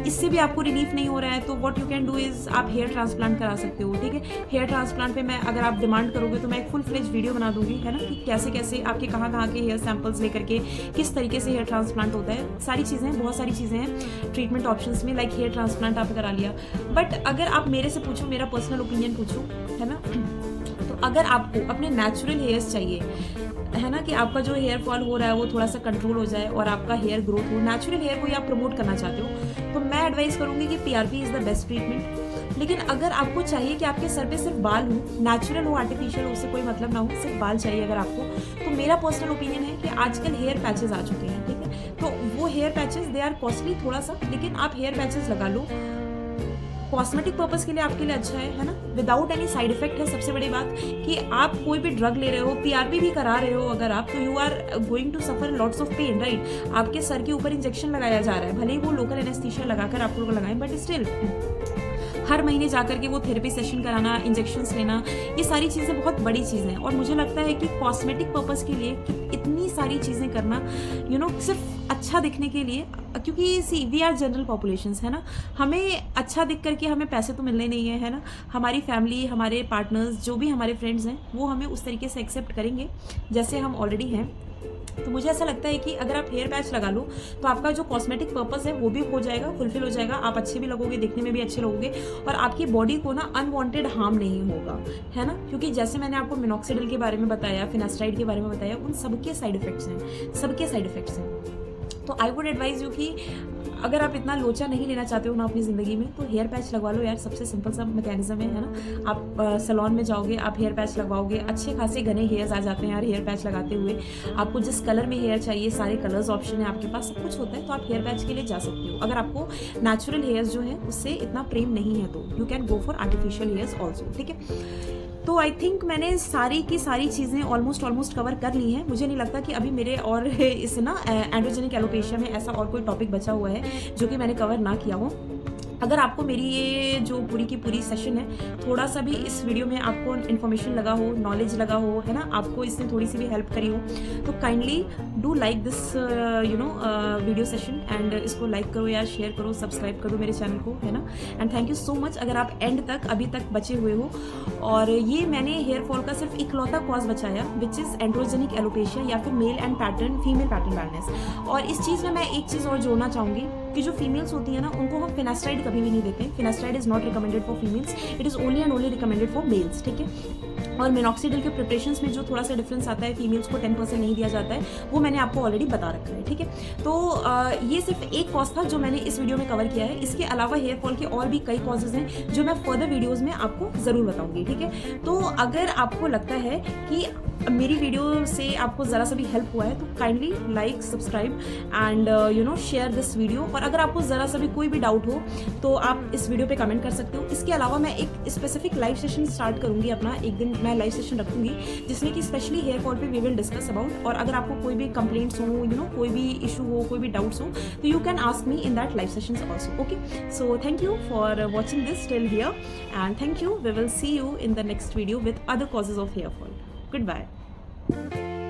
इससे भी आपको रिलीफ नहीं हो रहा है तो what you can do is आप हेयर ट्रांसप्लांट करा सकते हो, ठीक है। हेयर ट्रांसप्लांट पे मैं, अगर आप डिमांड करोगे तो मैं एक फुल फ्लेज वीडियो बना दूंगी, है ना, कि कैसे कैसे आपके कहाँ के हेयर सैंपल्स लेकर के किस तरीके से हेयर ट्रांसप्लांट होता है। सारी चीज़ें, बहुत सारी चीज़ें हैं ट्रीटमेंट ऑप्शंस में, लाइक हेयर ट्रांसप्लांट आप करा लिया। बट अगर आप मेरे से पूछो, मेरा पर्सनल ओपिनियन पूछो, है ना, तो अगर आपको अपने नेचुरल हेयर्स चाहिए, है ना, कि आपका जो हेयर फॉल हो रहा है वो थोड़ा सा कंट्रोल हो जाए और आपका हेयर ग्रोथ हो, नेचुरल हेयर को ही आप प्रमोट करना चाहते हो, तो मैं एडवाइस करूँगी कि PRP is the best treatment. लेकिन अगर आपको चाहिए कि आपके सर पे सिर्फ बाल हो, नेचुरल हो, आर्टिफिशियल हो, उससे कोई मतलब ना हो, सिर्फ बाल चाहिए अगर आपको, तो मेरा पर्सनल ओपिनियन है कि आजकल हेयर पैचेस आ चुके हैं, ठीक है। तो वो hair patches they are costly थोड़ा सा, लेकिन आप हेयर पैचेस लगा लो, कॉस्मेटिक पर्पस के लिए आपके लिए अच्छा है ना, विदाउट एनी साइड इफेक्ट है। सबसे बड़ी बात कि आप कोई भी ड्रग ले रहे हो, PRP भी करा रहे हो अगर आप, तो you are going to suffer lots of pain, right. आपके सर के ऊपर इंजेक्शन लगाया जा रहा है, भले ही वो लोकल एनेस्थीसिया लगाकर आप लोग लगाएं, बट स्टिल हर महीने जाकर के वो थेरेपी सेशन कराना, इंजेक्शंस लेना, ये सारी चीज़ें बहुत बड़ी चीज़ें हैं। और मुझे लगता है कि कॉस्मेटिक पर्पस के लिए इतनी सारी चीज़ें करना, सिर्फ अच्छा दिखने के लिए, क्योंकि सी वी आर जनरल पॉपुलेशंस, है ना, हमें अच्छा दिख करके हमें पैसे तो मिलने नहीं है ना। हमारी फैमिली, हमारे पार्टनर्स, जो भी हमारे फ्रेंड्स हैं, वो हमें उस तरीके से एक्सेप्ट करेंगे जैसे हम ऑलरेडी हैं। तो मुझे ऐसा लगता है कि अगर आप हेयर पैच लगा लो तो आपका जो कॉस्मेटिक पर्पस है वो भी हो जाएगा, फुलफिल हो जाएगा, आप अच्छे भी लगोगे, दिखने में भी अच्छे लगोगे, और आपकी बॉडी को ना अनवांटेड हार्म नहीं होगा, है ना। क्योंकि जैसे मैंने आपको मिनॉक्सिडिल के बारे में बताया, फिनास्ट्राइड के बारे में बताया, उन सबके साइड इफेक्ट्स हैं, सबके साइड इफेक्ट्स हैं। तो आई वुड एडवाइज यू कि अगर आप इतना लोचा नहीं लेना चाहते हो ना अपनी ज़िंदगी में, तो हेयर पैच लगवा लो यार, सबसे सिंपल सा मैकेनिज्म है ना। आप सैलून में जाओगे, आप हेयर पैच लगवाओगे, अच्छे खासे घने हेयर्स आ जाते हैं यार हेयर पैच लगाते हुए। आपको जिस कलर में हेयर चाहिए, सारे कलर्स ऑप्शन है आपके पास, सब कुछ होता है, तो आप हेयर पैच के लिए जा सकते हो। अगर आपको नेचुरल हेयर्स जो है उससे इतना प्रेम नहीं है, तो you can go for artificial hairs also, ठीक है। तो आई थिंक मैंने सारी की सारी चीज़ें ऑलमोस्ट कवर कर ली हैं। मुझे नहीं लगता कि अभी मेरे और इस ना एंड्रोजेनिक एलोपेशिया में ऐसा और कोई टॉपिक बचा हुआ है जो कि मैंने कवर ना किया हो। अगर आपको मेरी ये जो पूरी की पूरी सेशन है, थोड़ा सा भी इस वीडियो में आपको इन्फॉर्मेशन लगा हो, नॉलेज लगा हो, है ना, आपको इसने थोड़ी सी भी हेल्प करी हो, तो kindly do like this video session, and इसको लाइक करो यार, शेयर करो, सब्सक्राइब करो मेरे चैनल को, है ना। And thank you so much अगर आप एंड तक अभी तक बचे हुए हो। और ये मैंने हेयर फॉल का सिर्फ इकलौता कॉज बचाया, विच इज़ एंड्रोजेनिक एलोपेशिया या फिर male and pattern female pattern badness. और इस चीज़ में मैं एक चीज़ और जोड़ना चाहूँगी कि जो फीमेल्स होती है ना, उनको हम फिनास्ट्राइड कभी भी नहीं देते। Finasteride is not recommended for females, it is only and only recommended for mails, ठीक है। और मिनॉक्सिडिल के प्रिपरेशंस में जो थोड़ा सा डिफरेंस आता है, फीमेल्स को 10% नहीं दिया जाता है, वो मैंने आपको ऑलरेडी बता रखा है, ठीक है। तो ये सिर्फ एक कॉज था जो मैंने इस वीडियो में कवर किया है। इसके अलावा हेयर फॉल के और भी कई कॉजेज हैं जो मैं फर्दर वीडियोज़ में आपको ज़रूर बताऊंगी, ठीक है। तो अगर आपको लगता है कि मेरी वीडियो से आपको ज़रा सा भी हेल्प हुआ है, तो kindly like, subscribe and share this video. और अगर आपको ज़रा सा भी कोई भी डाउट हो तो आप इस वीडियो पे कमेंट कर सकते हो। इसके अलावा मैं एक स्पेसिफिक लाइव सेशन स्टार्ट करूँगी अपना, एक दिन मैं लाइव सेशन रखूँगी जिसमें कि स्पेशली हेयर फॉल पे वी विल डिस्कस अबाउट। और अगर आपको कोई भी कंप्लेंट्स हो, कोई भी इशू हो, कोई भी डाउट्स हो, तो you can ask me in that live sessions also, okay. So thank you for watching this till here, and thank you, we will see you in the next video with other causes of hair fall. Good bye.